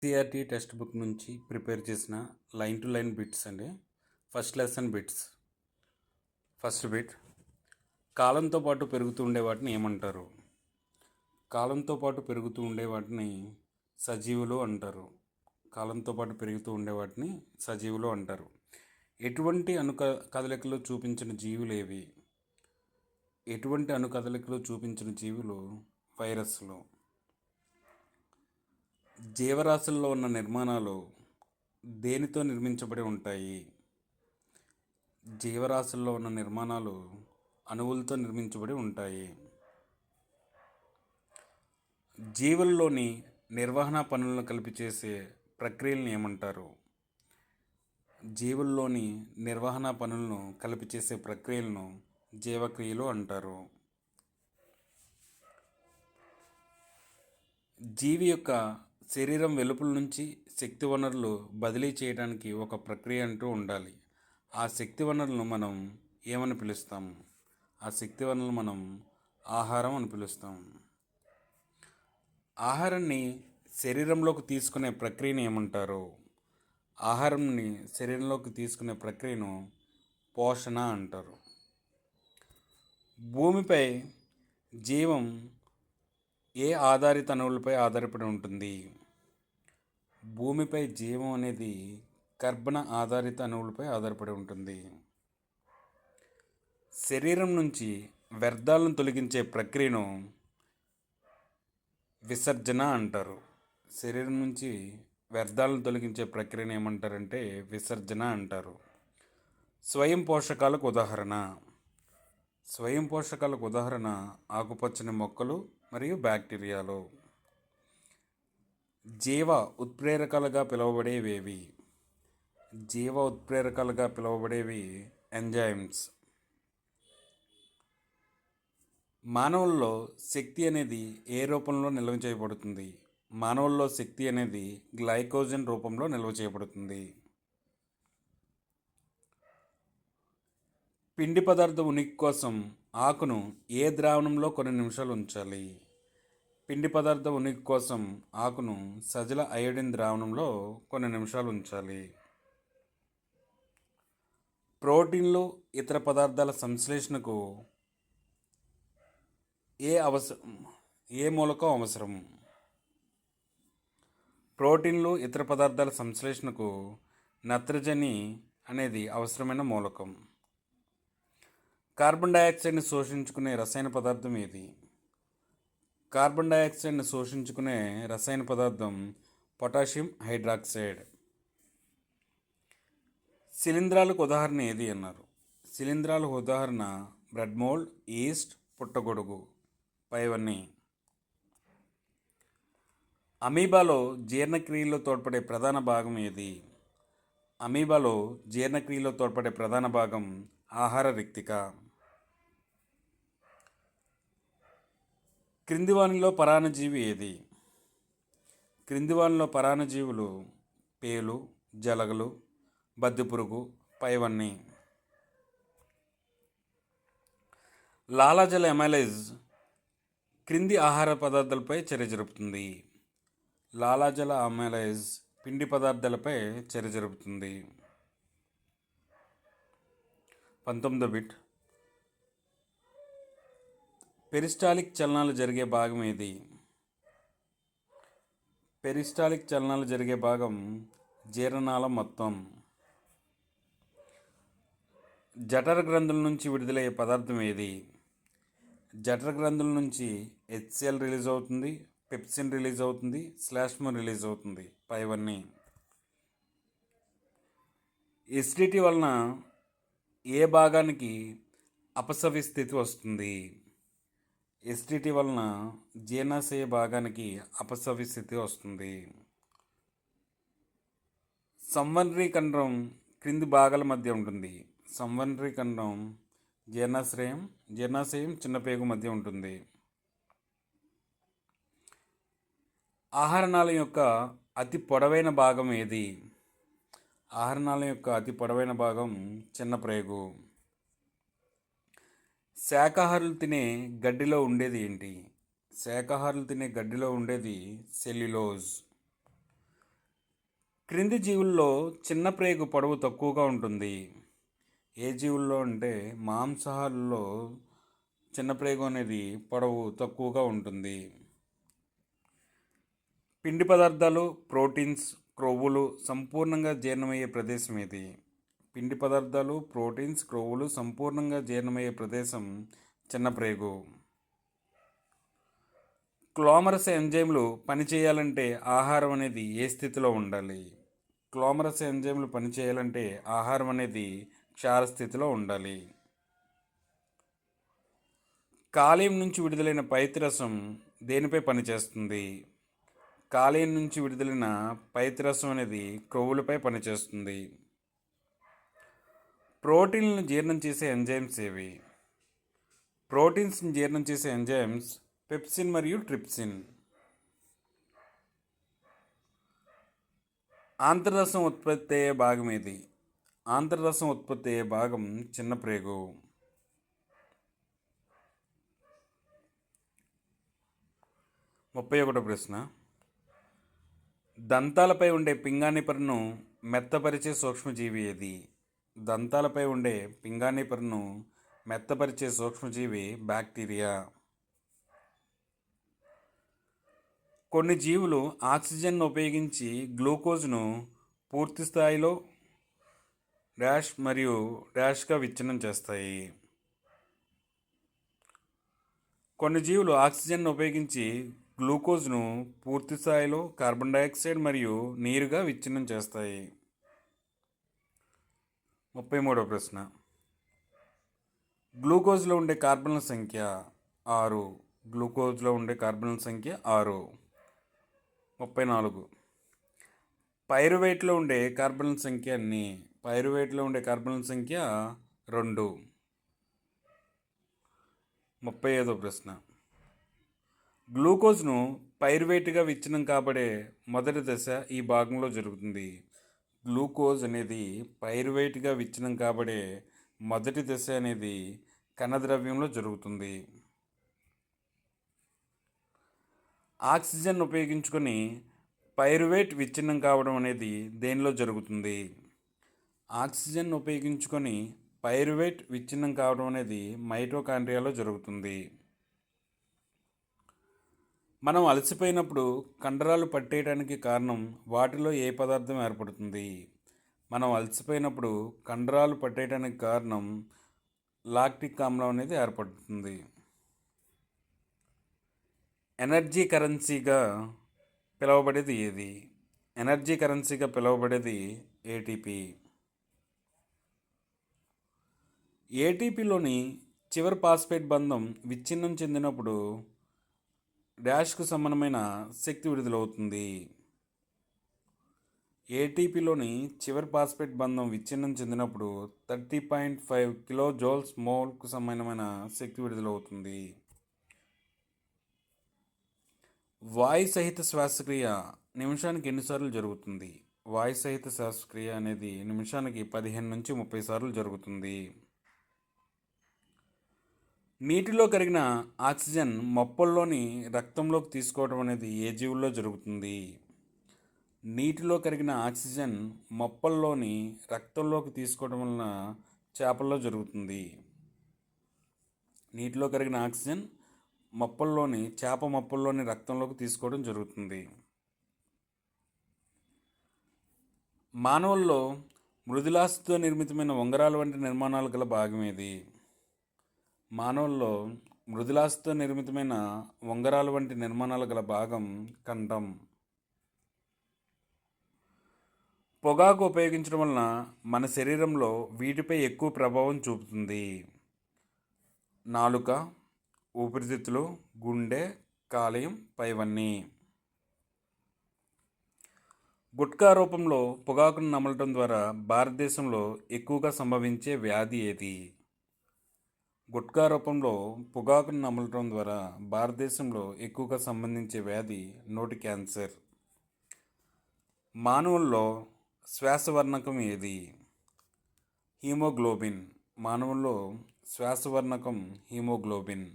CRT text book నుంచి prepare చేసిన line to line bits అండి. First lesson bits. First bit, కాలంతో పాటు పెరుగుతూ ఉండే వాటిని ఏమంటారు? కాలంతో పాటు పెరుగుతూ ఉండే వాటిని సజీవులు అంటారు. కాలంతో పాటు పెరుగుతూ ఉండే వాటిని సజీవులు అంటారు. ఎటువంటి కదలికలు చూపించిన జీవులు ఏవి? ఎటువంటి కదలికలు చూపించిన జీవులు వైరస్లు. జీవరాశుల్లో ఉన్న నిర్మాణాలు దేనితో నిర్మించబడి ఉంటాయి? జీవరాశుల్లో ఉన్న నిర్మాణాలు అణువులతో నిర్మించబడి ఉంటాయి. జీవుల్లోని నిర్వహణ పనులను కలిపి చేసే ప్రక్రియలను ఏమంటారు? జీవుల్లోని నిర్వహణ పనులను కలిపి చేసే ప్రక్రియలను జీవక్రియలు అంటారు. జీవి యొక్క శరీరం వెలుపల నుంచి శక్తి వనరులు బదిలీ చేయడానికి ఒక ప్రక్రియ అంటూ ఉండాలి. ఆ శక్తి వనరులను మనం ఏమని పిలుస్తాము? ఆ శక్తి వనరులు మనం ఆహారం అని పిలుస్తాం. ఆహారాన్ని శరీరంలోకి తీసుకునే ప్రక్రియను ఏమంటారు? ఆహారాన్ని శరీరంలోకి తీసుకునే ప్రక్రియను పోషణ అంటారు. భూమిపై జీవం ఏ ఆధారిత అణువులపై ఆధారపడి ఉంటుంది? భూమిపై జీవం అనేది కర్బన ఆధారిత అణువులపై ఆధారపడి ఉంటుంది. శరీరం నుంచి వ్యర్థాలను తొలగించే ప్రక్రియను విసర్జన అంటారు. శరీరం నుంచి వ్యర్థాలను తొలగించే ప్రక్రియను ఏమంటారంటే విసర్జన అంటారు. స్వయం పోషకాలకు ఉదాహరణ. స్వయం పోషకాలకు ఉదాహరణ ఆకుపచ్చని మొక్కలు మరియు బ్యాక్టీరియాలు. జీవ ఉత్ప్రేరకాలుగా పిలువబడేవేవి? జీవ ఉత్ప్రేరకాలుగా పిలువబడేవి ఎంజైమ్స్. మానవుల్లో శక్తి అనేది ఏ రూపంలో నిల్వ చేయబడుతుంది? మానవుల్లో శక్తి అనేది గ్లైకోజన్ రూపంలో నిల్వ చేయబడుతుంది. పిండి పదార్థం ఉనికి కోసం ఆకును ఏ ద్రావణంలో కొన్ని నిమిషాలు ఉంచాలి? పిండి పదార్థం ఉనికి కోసం ఆకును సజల అయోడిన్ ద్రావణంలో కొన్ని నిమిషాలు ఉంచాలి. ప్రోటీన్లు ఇతర పదార్థాల సంశ్లేషణకు ఏ మూలకం అవసరం? ప్రోటీన్లు ఇతర పదార్థాల సంశ్లేషణకు నత్రజని అనేది అవసరమైన మూలకం. కార్బన్ డయాక్సైడ్ని శోషించుకునే రసాయన పదార్థం ఏది? కార్బన్ డయాక్సైడ్ని శోషించుకునే రసాయన పదార్థం పొటాషియం హైడ్రాక్సైడ్. శిలీంధ్రాలకు ఉదాహరణ ఏది అన్నారు? శిలీంధ్రాలకు ఉదాహరణ బ్రెడ్ మోల్డ్, ఈస్ట్, పుట్టగొడుగు పైవన్నీ. అమీబాలో జీర్ణక్రియలో తోడ్పడే ప్రధాన భాగం ఏది? అమీబాలో జీర్ణక్రియలో తోడ్పడే ప్రధాన భాగం ఆహార రిక్తిక. క్రిందివానిలో పరాన్నజీవి ఏది? క్రిందివానిలో పరాన్నజీవులు పేలు, జలగలు, బద్దిపురుగు పైవన్నీ. లాలాజల ఎమైలేజ్ క్రింది ఆహార పదార్థాలపై చర్య జరుపుతుంది. లాలాజల అమైలేజ్ పిండి పదార్థాలపై చర్య జరుపుతుంది. 19వ బిట్, పెరిస్టాలిక్ చలనాలు జరిగే భాగం ఏది? పెరిస్టాలిక్ చలనాలు జరిగే భాగం జీర్ణనాళం మొత్తం. జఠర గ్రంథుల నుంచి విడుదలయ్యే పదార్థం ఏది? జఠర గ్రంథుల నుంచి హెచ్సిఎల్ రిలీజ్ అవుతుంది, పెప్సిన్ రిలీజ్ అవుతుంది, శ్లాష్మ రిలీజ్ అవుతుంది పైవన్నీ. ఎసిడిటీ వలన ఏ భాగానికి అపసవ్య స్థితి వస్తుంది? ఎసిడిటీ వలన జీర్ణాశయ భాగానికి అపసవ్య స్థితి వస్తుంది. సంవహనరీ కండరం క్రింది భాగాల మధ్య ఉంటుంది. సంవహనరీ కండరం జీర్ణాశయం చిన్నపేగు మధ్య ఉంటుంది. ఆహారనాళం యొక్క అతి పొడవైన భాగం ఏది? ఆహారనాళం యొక్క అతి పొడవైన భాగం చిన్న ప్రేగు. శాకాహారులు తినే గడ్డిలో ఉండేది ఏంటి? శాకాహారులు తినే గడ్డిలో ఉండేది సెల్యులోజ్. క్రింది జీవుల్లో చిన్న ప్రేగు పొడవు తక్కువగా ఉంటుంది. ఏ జీవుల్లో అంటే మాంసాహారుల్లో చిన్న ప్రేగు అనేది పొడవు తక్కువగా ఉంటుంది. పిండి పదార్థాలు, ప్రోటీన్స్, క్రొవ్వులు సంపూర్ణంగా జీర్ణమయ్యే ప్రదేశం ఇది. పిండి పదార్థాలు, ప్రోటీన్స్, క్రొవ్వులు సంపూర్ణంగా జీర్ణమయ్యే ప్రదేశం చిన్న ప్రేగు. క్లోమరస్ ఎంజైమ్లు పనిచేయాలంటే ఆహారం అనేది ఏ స్థితిలో ఉండాలి? క్లోమరస్ ఎంజైమ్లు పనిచేయాలంటే ఆహారం అనేది క్షార స్థితిలో ఉండాలి. కాలేయం నుంచి విడుదలైన పైత్యరసం దేనిపై పనిచేస్తుంది? కాలేయం నుంచి విడుదలైన పైత్యరసం అనేది క్రొవ్వులపై పనిచేస్తుంది. ప్రోటీన్లను జీర్ణం చేసే ఎంజైమ్స్ ఏవి? ప్రోటీన్స్ని జీర్ణం చేసే ఎంజైమ్స్ పెప్సిన్ మరియు ట్రిప్సిన్. ఆంత్రరసం ఉత్పత్తి అయ్యే భాగం ఏది? ఆంత్రరసం ఉత్పత్తి అయ్యే భాగం చిన్న ప్రేగు. 31వ ప్రశ్న. దంతాలపై ఉండే పింగాణి పొరను మెత్తపరిచే సూక్ష్మజీవి ఏది? దంతాలపై ఉండే పింగాణి పొరను మెత్తపరిచే సూక్ష్మజీవి బ్యాక్టీరియా. కొన్ని జీవులు ఆక్సిజన్ను ఉపయోగించి గ్లూకోజ్ను పూర్తి స్థాయిలో డాష్ మరియు డాష్గా విచ్ఛిన్నం చేస్తాయి. కొన్ని జీవులు ఆక్సిజన్ను ఉపయోగించి గ్లూకోజ్ను పూర్తి స్థాయిలో కార్బన్ డయాక్సైడ్ మరియు నీరుగా విచ్ఛిన్నం చేస్తాయి. 33వ ప్రశ్న. గ్లూకోజ్లో ఉండే కార్బన్ల సంఖ్య 6. గ్లూకోజ్లో ఉండే కార్బన్ల సంఖ్య 6. 34. పైరువేట్లో ఉండే కార్బన్ల సంఖ్య ఎన్ని? పైరువేట్లో ఉండే కార్బన్ల సంఖ్య 2. 35వ ప్రశ్న. గ్లూకోజ్ను పైరువేట్గా విచ్ఛిన్నం కాబడే మొదటి దశ ఈ భాగంలో జరుగుతుంది. గ్లూకోజ్ అనేది పైరువేట్గా విచ్ఛిన్నం కాబడే మొదటి దశ అనేది కణద్రవ్యంలో జరుగుతుంది. ఆక్సిజన్ ఉపయోగించుకొని పైరువేట్ విచ్ఛిన్నం కావడం అనేది దేనిలో జరుగుతుంది? ఆక్సిజన్ ఉపయోగించుకొని పైరువేట్ విచ్ఛిన్నం కావడం అనేది మైటోకాండ్రియాలో జరుగుతుంది. మనం అలసిపోయినప్పుడు కండరాలు పట్టేయడానికి కారణం వాటిలో ఏ పదార్థం ఏర్పడుతుంది? మనం అలసిపోయినప్పుడు కండరాలు పట్టేయడానికి కారణం లాక్టిక్ ఆమ్లం అనేది ఏర్పడుతుంది. ఎనర్జీ కరెన్సీగా పిలువబడేది ఏది? ఎనర్జీ కరెన్సీగా పిలువబడేది ఏటీపీ. ఏటీపీలోని చివరి ఫాస్ఫేట్ బంధం విచ్ఛిన్నం చెందినప్పుడు డాష్కు సమానమైన శక్తి విడుదలవుతుంది. ఏటీపీలోని చివరి ఫాస్ఫేట్ బంధం విచ్ఛిన్నం చెందినప్పుడు 30.5 కిలోజౌల్స్ మోల్కు సమానమైన శక్తి విడుదలవుతుంది. వాయు సహిత శ్వాసక్రియ నిమిషానికి ఎన్నిసార్లు జరుగుతుంది? వాయు సహిత శ్వాసక్రియ అనేది నిమిషానికి 15 నుంచి 30 సార్లు జరుగుతుంది. నీటిలో కరిగిన ఆక్సిజన్ మొప్పల్లోని రక్తంలోకి తీసుకోవడం అనేది ఏ జీవుల్లో జరుగుతుంది? నీటిలో కరిగిన ఆక్సిజన్ మొప్పల్లోని రక్తంలోకి తీసుకోవడం వలన చేపల్లో జరుగుతుంది. నీటిలో కరిగిన ఆక్సిజన్ చేప మొప్పల్లోని రక్తంలోకి తీసుకోవడం jరుగుతుంది. మానవుల్లో మృదులాస్థితో నిర్మితమైన ఉంగరాల వంటి నిర్మాణాలు గల భాగం ఏది? మానవుల్లో మృదులాస్థితో నిర్మితమైన ఉంగరాల వంటి నిర్మాణాలు గల భాగం కంఠం. పొగాకు ఉపయోగించడం వలన మన శరీరంలో వీటిపై ఎక్కువ ప్రభావం చూపుతుంది. నాలుక, ఊపిరితిత్తులు, గుండె, కాలేయం పైవన్నీ. గుట్కా రూపంలో పొగాకును నమలటం ద్వారా భారతదేశంలో ఎక్కువగా సంభవించే వ్యాధి ఏది? గుట్కా రూపంలో పొగాకును నమలటం ద్వారా భారతదేశంలో ఎక్కువగా సంబంధించే వ్యాధి నోటి క్యాన్సర్. మానవుల్లో శ్వాసవర్ణకం ఏది? హీమోగ్లోబిన్. మానవుల్లో శ్వాసవర్ణకం హీమోగ్లోబిన్.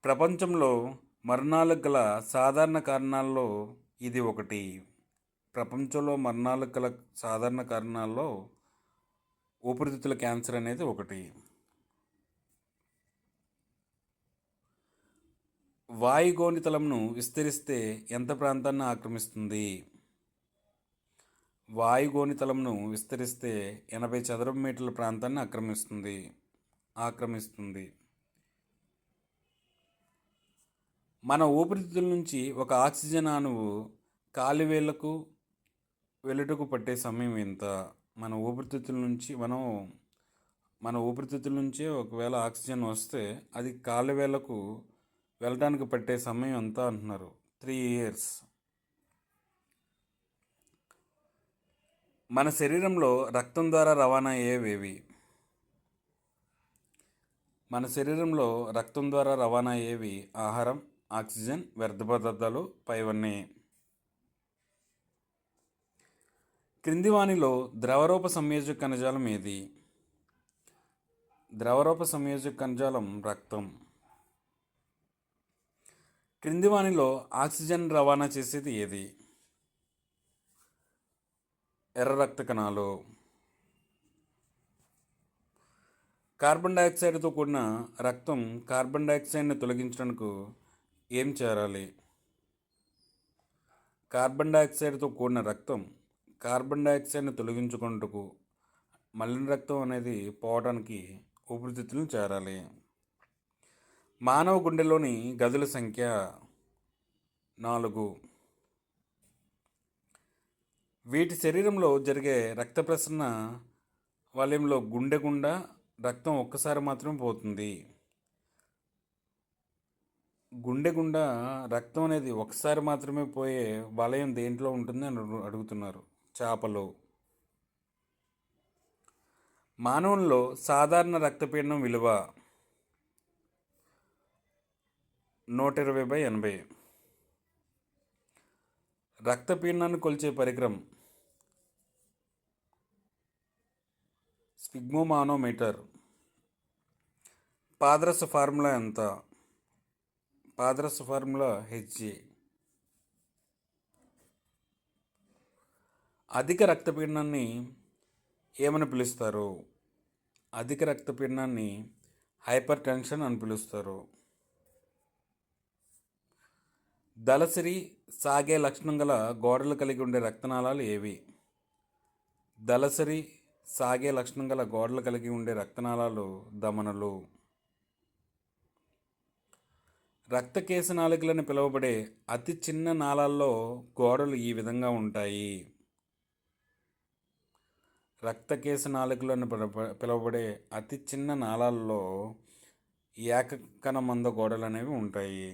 ప్రపంచంలో మరణాలకు గల సాధారణ కారణాల్లో ఇది ఒకటి. ప్రపంచంలో మరణాలు గల సాధారణ కారణాల్లో ఊపిరితిత్తుల క్యాన్సర్ అనేది ఒకటి. వాయుగోళితలంను విస్తరిస్తే ఎంత ప్రాంతాన్ని ఆక్రమిస్తుంది? వాయుగోళితలంను విస్తరిస్తే 80 చదరపు మీటర్ల ప్రాంతాన్ని ఆక్రమిస్తుంది. మన ఊపిరితిత్తుల నుంచి ఒక ఆక్సిజన్ అణువు కాలివేళ్లకు వెళ్ళుటకు పట్టే సమయం ఎంత? మన ఊపిరితిత్తుల నుంచి ఒకవేళ ఆక్సిజన్ వస్తే అది కాలివేళ్లకు వెళ్ళడానికి పట్టే సమయం ఎంత అంటున్నారు? 3 years. మన శరీరంలో రక్తం ద్వారా రవాణా అయ్యేవేవి? మన శరీరంలో రక్తం ద్వారా రవాణా అయ్యేవి ఆహారం, ఆక్సిజన్, వ్యర్థ పదార్థాలు, పైవన్నీ. క్రింది వానిలో ద్రవరూప సంయోజక కణజాలం ఏది? ద్రవరూప సంయోజక కణజాలం రక్తం. క్రింది వానిలో ఆక్సిజన్ రవాణా చేసేది ఏది? ఎర్ర రక్త కణాలు. కార్బన్ డైఆక్సైడ్తో కూడిన రక్తం కార్బన్ డైఆక్సైడ్ని తొలగించడానికి ఏం చేరాలి? కార్బన్ డైఆక్సైడ్తో కూడిన రక్తం కార్బన్ డైఆక్సైడ్ని తొలగించుకున్నట్టుకు మలిన రక్తం అనేది పోవడానికి ఊపిరితిత్తులను చేరాలి. మానవ గుండెలోని గదుల సంఖ్య 4. వీటి శరీరంలో జరిగే రక్త ప్రసరణ వలయంలో గుండె గుండా రక్తం ఒక్కసారి మాత్రమే పోతుంది. గుండె గుండా రక్తం అనేది ఒకసారి మాత్రమే పోయే వలయం దేంట్లో ఉంటుంది అని అడుగుతున్నారు. చేపలు. మానవుల్లో సాధారణ రక్తపీడనం విలువ 120/80. రక్తపీడనాన్ని కొలిచే పరికరం స్ఫిగ్మోమానోమీటర్. పాదరస ఫార్ములా ఎంత? పాదరస ఫార్ములా Hg. అధిక రక్తపీడనాన్ని ఏమని పిలుస్తారు? అధిక రక్తపీడనాన్ని హైపర్ టెన్షన్ అని పిలుస్తారు. దళసరి సాగే లక్షణం గల గోడలు కలిగి ఉండే రక్తనాళాలు ఏవి? దళసరి సాగే లక్షణం గల గోడలు కలిగి ఉండే రక్తనాళాలు ధమనులు. రక్తకేశ నాళికలని పిలువబడే అతి చిన్న నాళాల్లో గోడలు ఈ విధంగా ఉంటాయి. రక్తకేశ నాళికలను పిలువబడే అతి చిన్న నాళాల్లో ఏకకణమంద గోడలు అనేవి ఉంటాయి.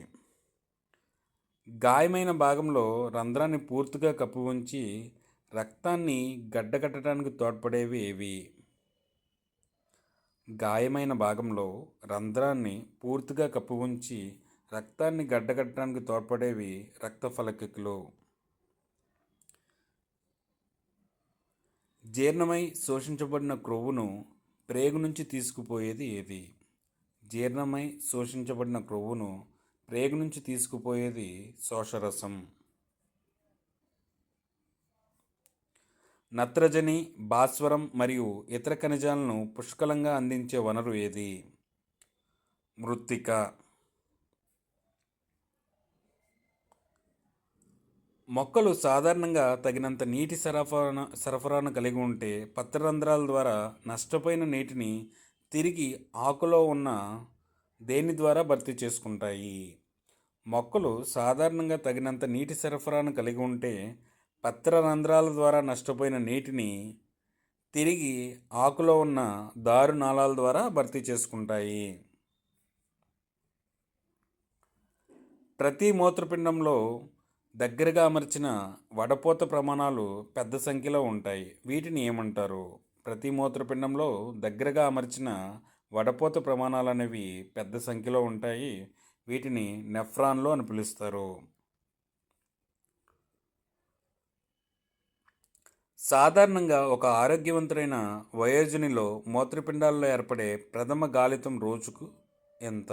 గాయమైన భాగంలో రంధ్రాన్ని పూర్తిగా కప్పి ఉంచి రక్తాన్ని గడ్డకట్టడానికి తోడ్పడేవి ఏవి? గాయమైన భాగంలో రంధ్రాన్ని పూర్తిగా కప్పి ఉంచి రక్తాన్ని గడ్డకట్టడానికి తోడ్పడేవి రక్త ఫలకికలు. జీర్ణమై శోషించబడిన క్రొవ్వును ప్రేగు నుంచి తీసుకుపోయేది ఏది? జీర్ణమై శోషించబడిన క్రొవ్వును ప్రేగు నుంచి తీసుకుపోయేది శోషరసం. నత్రజని, భాస్వరం మరియు ఇతర ఖనిజాలను పుష్కలంగా అందించే వనరు ఏది? మృత్తిక. మొక్కలు సాధారణంగా తగినంత నీటి సరఫరాను కలిగి ఉంటే పత్రరంధ్రాల ద్వారా నష్టపోయిన నీటిని తిరిగి ఆకులో ఉన్న దేని ద్వారా భర్తీ చేసుకుంటాయి? మొక్కలు సాధారణంగా తగినంత నీటి సరఫరాను కలిగి ఉంటే పత్రరంధ్రాల ద్వారా నష్టపోయిన నీటిని తిరిగి ఆకులో ఉన్న దారు నాళాల ద్వారా భర్తీ చేసుకుంటాయి. ప్రతి మూత్రపిండంలో దగ్గరగా అమర్చిన వడపోత ప్రమాణాలు పెద్ద సంఖ్యలో ఉంటాయి. వీటిని ఏమంటారు? ప్రతి మూత్రపిండంలో దగ్గరగా అమర్చిన వడపోత ప్రమాణాలు అనేవి పెద్ద సంఖ్యలో ఉంటాయి. వీటిని నెఫ్రాన్లు అని పిలుస్తారు. సాధారణంగా ఒక ఆరోగ్యవంతుడైన వయోజనిలో మూత్రపిండాల్లో ఏర్పడే ప్రథమ గాలితం రోజుకు ఎంత?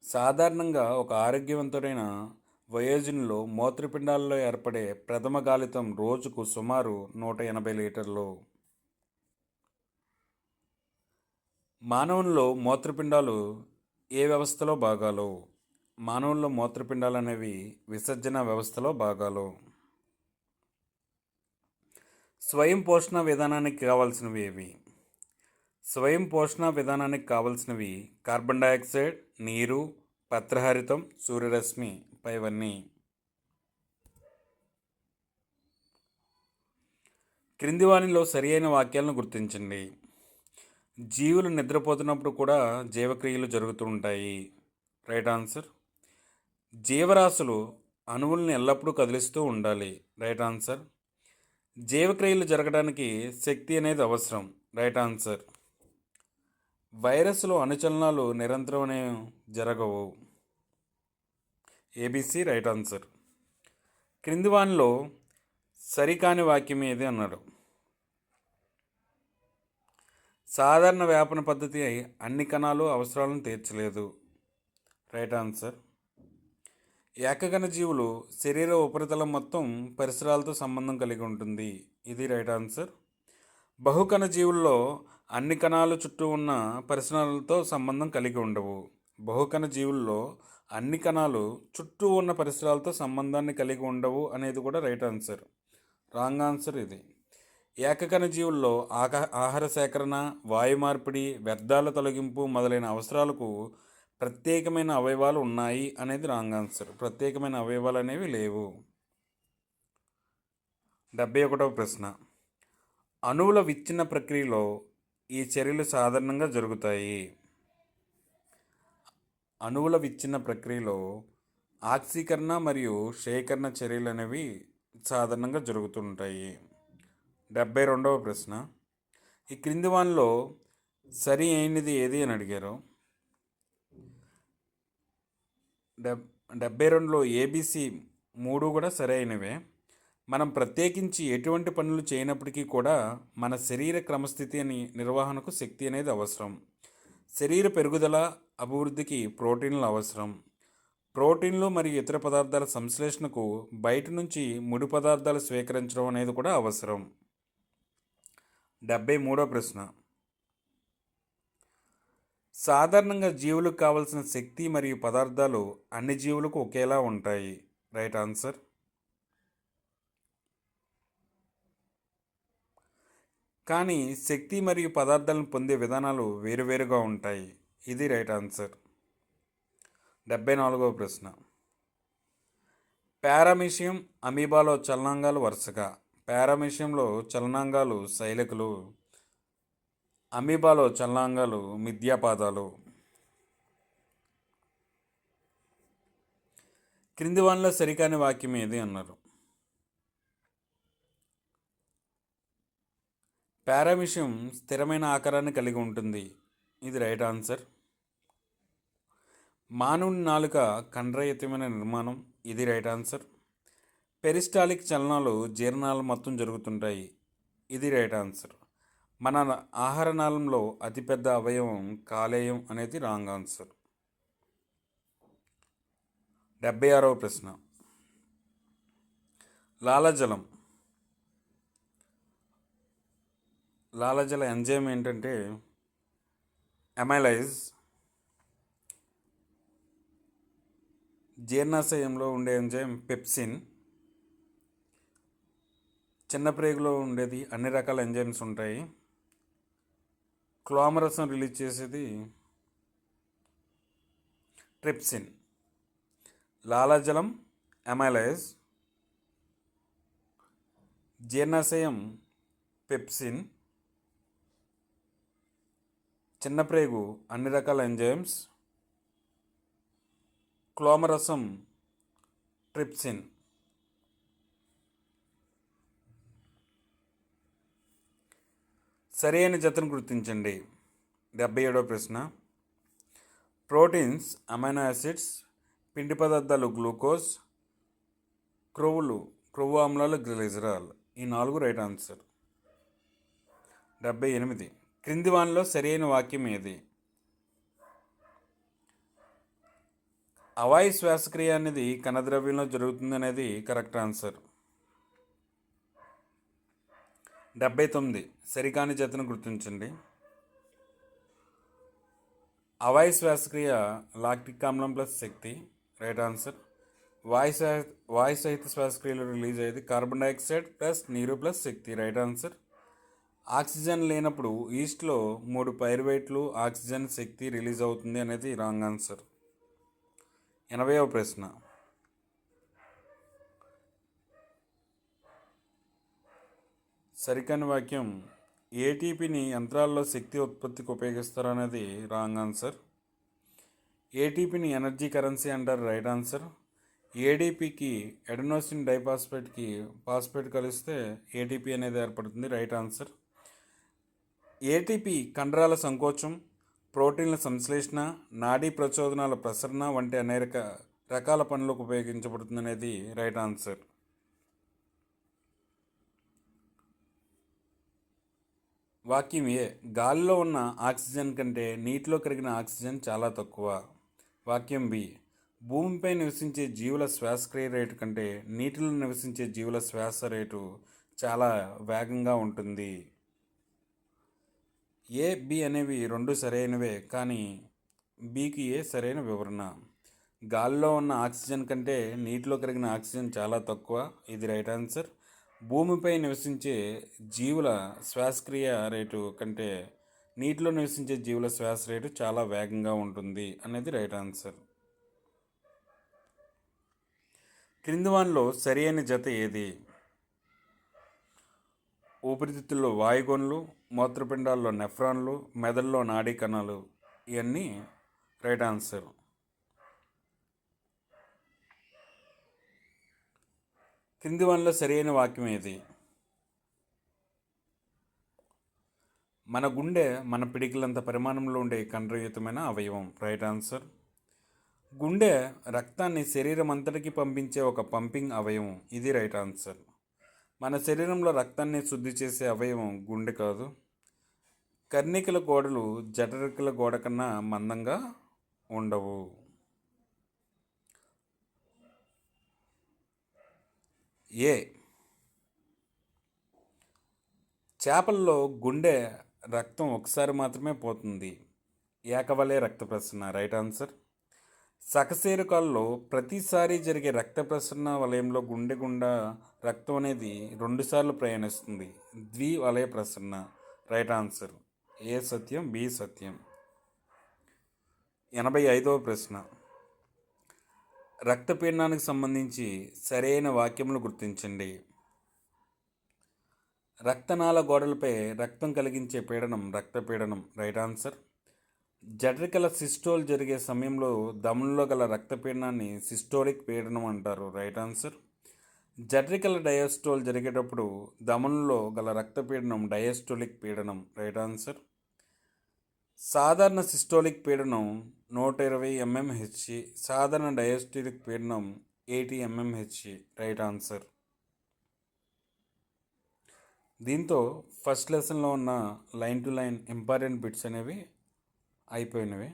సాధారణంగా ఒక ఆరోగ్యవంతుడైన వయోజనులు మూత్రపిండాలలో ఏర్పడే ప్రథమ గాలితం రోజుకు సుమారు 180 లీటర్లు. మానవుల్లో మూత్రపిండాలు ఏ వ్యవస్థలో భాగాలు? మానవుల్లో మూత్రపిండాలు అనేవి విసర్జన వ్యవస్థలో భాగాలు. స్వయం పోషణ విధానానికి కావాల్సినవి ఏవి? స్వయం పోషణ విధానానికి కావలసినవి కార్బన్ డయాక్సైడ్, నీరు, పత్రహరితం, సూర్యరశ్మి పైవన్నీ. క్రింది వానిలో సరి అయిన వాక్యాలను గుర్తించండి. జీవులు నిద్రపోతున్నప్పుడు కూడా జీవక్రియలు జరుగుతూ ఉంటాయి. Right answer. జీవరాశులు అణువుల్ని ఎల్లప్పుడూ కదిలిస్తూ ఉండాలి. Right answer. జీవక్రియలు జరగడానికి శక్తి అనేది అవసరం. Right answer. వైరస్లో అణుచలనాలు నిరంతరం జరగవు. ABC right answer. క్రింది వానిలో సరికాని వాక్యం ఏది అన్నాడు. సాధారణ వ్యాపన పద్ధతి అన్ని కణాలు అవసరాలను తీర్చలేదు. Right answer. ఏకకణ జీవులు శరీర ఉపరితలం మొత్తం పరిసరాలతో సంబంధం కలిగి ఉంటుంది. ఇది రైట్ ఆన్సర్. బహుకణ జీవుల్లో అన్ని కణాలు చుట్టూ ఉన్న పరిసరాలతో సంబంధం కలిగి ఉండవు. బహుకణ జీవుల్లో అన్ని కణాలు చుట్టూ ఉన్న పరిసరాలతో సంబంధాన్ని కలిగి ఉండవు అనేది కూడా రైట్ ఆన్సర్. రాంగ్ ఆన్సర్ ఇది. ఏకకణ జీవుల్లో ఆహార సేకరణ, వాయు మార్పిడి, వ్యర్థాల తొలగింపు మొదలైన అవసరాలకు ప్రత్యేకమైన అవయవాలు ఉన్నాయి అనేది రాంగ్ ఆన్సర్. ప్రత్యేకమైన అవయవాలు అనేవి లేవు. 71వ ప్రశ్న. అణువుల విచ్ఛిన్న ప్రక్రియలో ఈ చర్యలు సాధారణంగా జరుగుతాయి. అణువుల విచ్ఛిన్న ప్రక్రియలో ఆక్సీకరణ మరియు క్షయకరణ చర్యలు అనేవి సాధారణంగా జరుగుతుంటాయి. 72వ ప్రశ్న. ఈ క్రింది వానిలో సరి అయినది ఏది అని అడిగారు. 72లో ఏబిసి 3 కూడా సరైనవే. మనం ప్రత్యేకించి ఎటువంటి పనులు చేయనప్పటికీ కూడా మన శరీర క్రమస్థితి నిర్వహణకు శక్తి అనేది అవసరం. శరీర పెరుగుదల, అభివృద్ధికి ప్రోటీన్లు అవసరం. ప్రోటీన్లు మరియు ఇతర పదార్థాల సంశ్లేషణకు బయట నుంచి ముడి పదార్థాలు స్వీకరించడం అనేది కూడా అవసరం. 73వ ప్రశ్న. సాధారణంగా జీవులకు కావలసిన శక్తి మరియు పదార్థాలు అన్ని జీవులకు ఒకేలా ఉంటాయి. Right answer. కానీ శక్తి మరియు పదార్థాలను పొందే విధానాలు వేరువేరుగా ఉంటాయి. ఇది రైట్ ఆన్సర్. 74వ ప్రశ్న. పారామీషియం, అమీబాలో చలనాంగాలు వరుసగా. పారామీషియంలో చలనాంగాలు శైలికలు, అమీబాలో చలనాంగాలు మిథ్యాపాదాలు. క్రింది వానిలో సరికాని వాక్యం ఏది అన్నారు. పారామీషియం స్థిరమైన ఆకారాన్ని కలిగి ఉంటుంది. ఇది రైట్ ఆన్సర్. మానవుని నాలుక కండరయుతమైన నిర్మాణం. ఇది రైట్ ఆన్సర్. పెరిస్టాలిక్ చలనాలు జీర్ణాలు మొత్తం జరుగుతుంటాయి. ఇది రైట్ ఆన్సర్. మన ఆహార నాళంలో అతిపెద్ద అవయవం కాలేయం అనేది రాంగ్ ఆన్సర్. 76వ ప్రశ్న. లాలజలం. లాలజల ఎంజైమ్ ఏంటంటే అమైలైజ్. జీర్ణాశయంలో ఉండే ఎంజైమ్ పెప్సిన్. చిన్న ప్రేగులో ఉండేది అన్ని రకాల ఎంజైమ్స్ ఉంటాయి. క్లోమరసం రిలీజ్ చేసేది ట్రిప్సిన్. లాలాజలం అమైలైజ్, జీర్ణాశయం పెప్సిన్, చిన్న ప్రేగు అన్ని రకాల ఎంజైమ్స్, క్లోమరసం ట్రిప్సిన్. సరైన జతను గుర్తించండి. 77వ ప్రశ్న. ప్రోటీన్స్, అమైనో యాసిడ్స్, పిండి పదార్థాలు గ్లూకోజ్, క్రొవ్వు ఆమ్లాలు గ్లిజరాల్. ఈ 4 రైట్ ఆన్సర్. 78. క్రింది వానిలో సరైన వాక్యం ఏది. అవాయు శ్వాసక్రియ అనేది కణద్రవ్యంలో జరుగుతుంది అనేది కరెక్ట్ ఆన్సర్. 79 సరికాని జతను గుర్తించండి. అవాయు శ్వాసక్రియ లాక్టిక్ ఆమ్లం ప్లస్ శక్తి, రైట్ ఆన్సర్. వాయు సహిత శ్వాసక్రియలో రిలీజ్ అయ్యేది కార్బన్ డైఆక్సైడ్ ప్లస్ నీరు ప్లస్ శక్తి, రైట్ ఆన్సర్. ఆక్సిజన్ లేనప్పుడు ఈస్ట్లో 3 పైరువేట్లు ఆక్సిజన్ శక్తి రిలీజ్ అవుతుంది అనేది రాంగ్ ఆన్సర్. 80వ ప్రశ్న. సరికాని వాక్యం ఏటీపీని యంత్రాల్లో శక్తి ఉత్పత్తికి ఉపయోగిస్తారు అనేది రాంగ్ ఆన్సర్. ఏటీపీని ఎనర్జీ కరెన్సీ అంటారు, రైట్ ఆన్సర్. ఏడీపీకి ఎడెనోసిన్ డైఫాస్ఫేట్కి ఫాస్ఫేట్ కలిస్తే ఏటీపీ అనేది ఏర్పడుతుంది, రైట్ ఆన్సర్. ఏటీపీ కండరాల సంకోచం, ప్రోటీన్ల సంశ్లేషణ, నాడీ ప్రచోదనాల ప్రసరణ వంటి అనేక రకాల పనులకు ఉపయోగించబడుతుంది అనేది రైట్ ఆన్సర్. వాక్యం ఏ, గాలిలో ఉన్న ఆక్సిజన్ కంటే నీటిలో కరిగిన ఆక్సిజన్ చాలా తక్కువ. వాక్యం బి, భూమిపై నివసించే జీవుల శ్వాసక్రియ రేటు కంటే నీటిలో నివసించే జీవుల శ్వాస రేటు చాలా వేగంగా ఉంటుంది. ఏ, బి అనేవి రెండు సరైనవే, కానీ బికి ఏ సరైన వివరణ. గాలిలో ఉన్న ఆక్సిజన్ కంటే నీటిలో కరిగిన ఆక్సిజన్ చాలా తక్కువ, ఇది రైట్ ఆన్సర్. భూమిపై నివసించే జీవుల శ్వాసక్రియ రేటు కంటే నీటిలో నివసించే జీవుల శ్వాస రేటు చాలా వేగంగా ఉంటుంది అనేది రైట్ ఆన్సర్. క్రింది వానిలో సరి అయిన జత ఏది? ఊపిరితిత్తుల్లో వాయుగోన్లు, మూత్రపిండాల్లో నెఫ్రాన్లు, మెదడులో నాడీ కణాలు, ఇవన్నీ రైట్ ఆన్సర్. క్రింది వానిలో సరైన వాక్యం ఏది? మన గుండె మన పిడికిలంత పరిమాణంలో ఉండే కండరయుతమైన అవయవం, రైట్ ఆన్సర్. గుండె రక్తాన్ని శరీరం అంతటికి పంపించే ఒక పంపింగ్ అవయవం, ఇది రైట్ ఆన్సర్. మన శరీరంలో రక్తాన్ని శుద్ధి చేసే అవయవం గుండె కాదు. కర్ణికల గోడలు జఠరికల గోడ కన్నా మందంగా ఉండవు. ఏ, చేపల్లో గుండె రక్తం ఒకసారి మాత్రమే పోతుంది, ఏకవలయ రక్త ప్రసరణ, రైట్ ఆన్సర్. సకశేరుకాల్లో ప్రతిసారి జరిగే రక్త ప్రసరణ వలయంలో గుండె గుండా రక్తం అనేది 2 సార్లు ప్రయాణిస్తుంది, ద్వివలయ ప్రసరణ, రైట్ ఆన్సర్. ఏ సత్యం, బి సత్యం. 85వ ప్రశ్న. రక్తపీడనానికి సంబంధించి సరైన వాక్యములు గుర్తించండి. రక్తనాళ గోడలపై రక్తం కలిగించే పీడనం రక్తపీడనం, రైట్ ఆన్సర్. జఠరికల సిస్టోల్ జరిగే సమయంలో దములలో గల రక్తపీడనాన్ని సిస్టోలిక్ పీడనం అంటారు, రైట్ ఆన్సర్. జఠరికల డయాస్టోల్ జరిగేటప్పుడు దములలో గల రక్తపీడనం డయాస్టోలిక్ పీడనం, రైట్ ఆన్సర్. సాధారణ సిస్టోలిక్ పీడనం 120 mmHg, సాధారణ డయాస్టోలిక్ పీడనం 80 mmHg, రైట్ ఆన్సర్. దీంతో ఫస్ట్ లెసన్లో ఉన్న line to line important bits అనేవి అయిపోయినవి.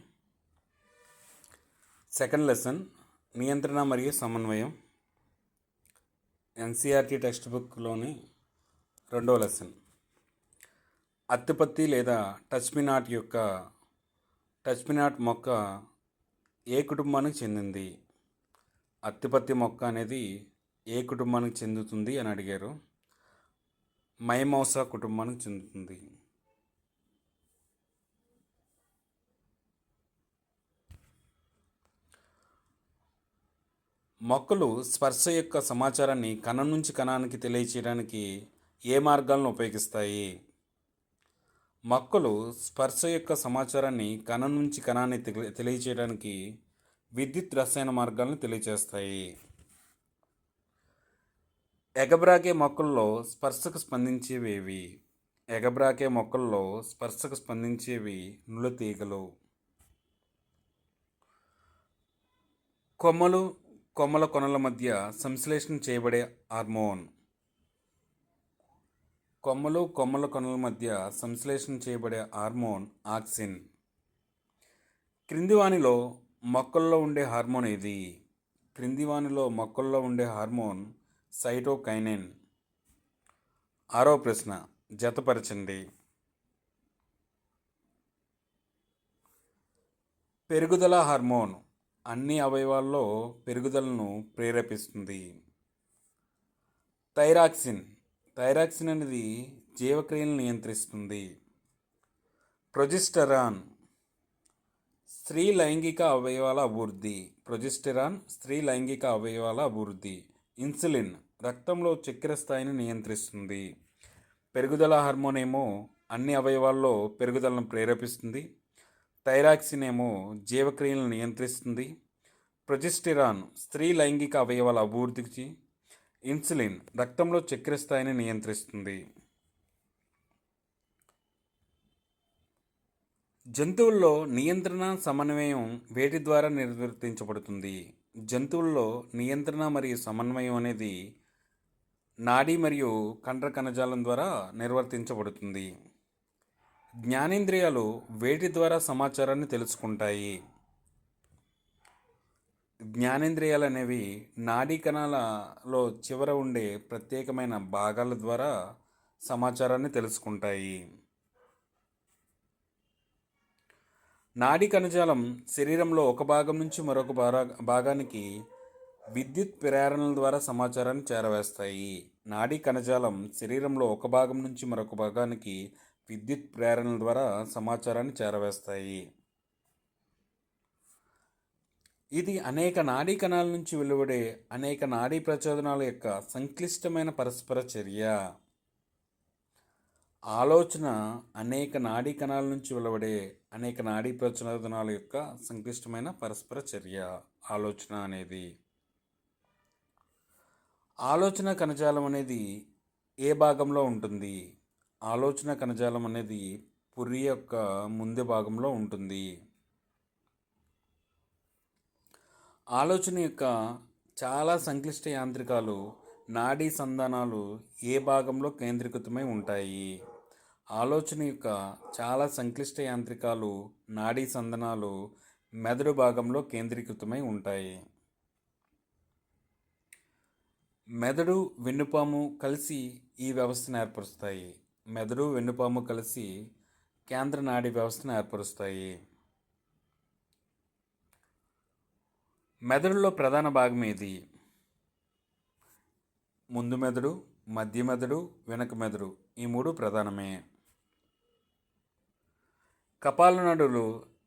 సెకండ్ లెసన్ నియంత్రణ మరియు సమన్వయం, ఎన్సీఆర్టీ టెక్స్ట్ బుక్లోని 2వ లెసన్. అత్తిపత్తి లేదా టచ్మినాట్ మొక్క ఏ కుటుంబానికి చెందింది? అత్తిపత్తి మొక్క అనేది ఏ కుటుంబానికి చెందుతుంది అని అడిగారు. మైమోసా కుటుంబానికి చెందుతుంది. మొక్కలు స్పర్శ యొక్క సమాచారాన్ని కణం నుంచి కణానికి తెలియచేయడానికి ఏ మార్గాలను ఉపయోగిస్తాయి? మొక్కలు స్పర్శ యొక్క సమాచారాన్ని కణం నుంచి కణాన్ని తెలియచేయడానికి విద్యుత్ రసాయన మార్గాలను తెలియచేస్తాయి. ఎగబ్రాకే మొక్కల్లో స్పర్శకు స్పందించేవి? ఎగబ్రాకే మొక్కల్లో స్పర్శకు స్పందించేవి నులితీగలు. కొమ్మల కొనల మధ్య సంశ్లేషణ చేయబడే హార్మోన్. కొమ్మల కొనల మధ్య సంశ్లేషణ చేయబడే హార్మోన్ ఆక్సిన్. క్రింది వానిలో మొక్కల్లో ఉండే హార్మోన్ ఏది? క్రింది వానిలో మొక్కల్లో ఉండే హార్మోన్ సైటోకైనిన్. ఆరో ప్రశ్న జతపరచండి. పెరుగుదల హార్మోన్ అన్ని అవయవాల్లో పెరుగుదలను ప్రేరేపిస్తుంది. థైరాక్సిన్ అనేది జీవక్రియలను నియంత్రిస్తుంది. ప్రొజెస్టెరాన్ స్త్రీ లైంగిక అవయవాల అభివృద్ధి. ఇన్సులిన్ రక్తంలో చక్కెర స్థాయిని నియంత్రిస్తుంది. పెరుగుదల హార్మోన్ ఏమో అన్ని అవయవాల్లో పెరుగుదలను ప్రేరేపిస్తుంది. థైరాక్సిన్ ఏమో జీవక్రియలను నియంత్రిస్తుంది. ప్రొజెస్టెరాన్ స్త్రీ లైంగిక అవయవాల అభివృద్ధికి. ఇన్సులిన్ రక్తంలో చక్కెర స్థాయిని నియంత్రిస్తుంది. జంతువుల్లో నియంత్రణ సమన్వయం వేటి ద్వారా నిర్వర్తించబడుతుంది? జంతువుల్లో నియంత్రణ మరియు సమన్వయం అనేది నాడీ మరియు కండర కణజాలం ద్వారా నిర్వర్తించబడుతుంది. జ్ఞానేంద్రియాలు వేటి ద్వారా సమాచారాన్ని తెలుసుకుంటాయి? జ్ఞానేంద్రియాలు అనేవి నాడీ కణాలలో చివర ఉండే ప్రత్యేకమైన భాగాల ద్వారా సమాచారాన్ని తెలుసుకుంటాయి. నాడీ కణజాలం శరీరంలో ఒక భాగం నుంచి మరొక భాగానికి విద్యుత్ ప్రేరణల ద్వారా సమాచారాన్ని చేరవేస్తాయి. నాడీ కణజాలం శరీరంలో ఒక భాగం నుంచి మరొక భాగానికి విద్యుత్ ప్రేరణల ద్వారా సమాచారాన్ని చేరవేస్తాయి. ఇది అనేక నాడీ కణాల నుంచి వెలువడే అనేక నాడీ ప్రచోదనాల యొక్క సంక్లిష్టమైన పరస్పర చర్య. ఆలోచన అనేక నాడీ కణాల నుంచి వెలువడే అనేక నాడీ ప్రచోదనాల యొక్క సంక్లిష్టమైన పరస్పర చర్య ఆలోచన అనేది. ఆలోచన కణజాలం అనేది ఏ భాగంలో ఉంటుంది? ఆలోచన కణజాలం అనేది పుర్రి యొక్క ముందు భాగంలో ఉంటుంది. ఆలోచన యొక్క చాలా సంక్లిష్ట యాంత్రికాలు నాడీ సంధానాలు ఏ భాగంలో కేంద్రీకృతమై ఉంటాయి? ఆలోచన యొక్క చాలా సంక్లిష్ట యాంత్రికాలు నాడీ సంధానాలు మెదడు భాగంలో కేంద్రీకృతమై ఉంటాయి. మెదడు వెన్నుపాము కలిసి ఈ వ్యవస్థను ఏర్పరుస్తాయి. మెదడు వెన్నుపాము కలిసి కేంద్ర నాడీ వ్యవస్థను ఏర్పరుస్తాయి. మెదడులో ప్రధాన భాగం ఏది? ముందు మెదడు, మధ్య మెదడు, వెనక మెదడు ఈ మూడు ప్రధానమే. కపాల నాడులు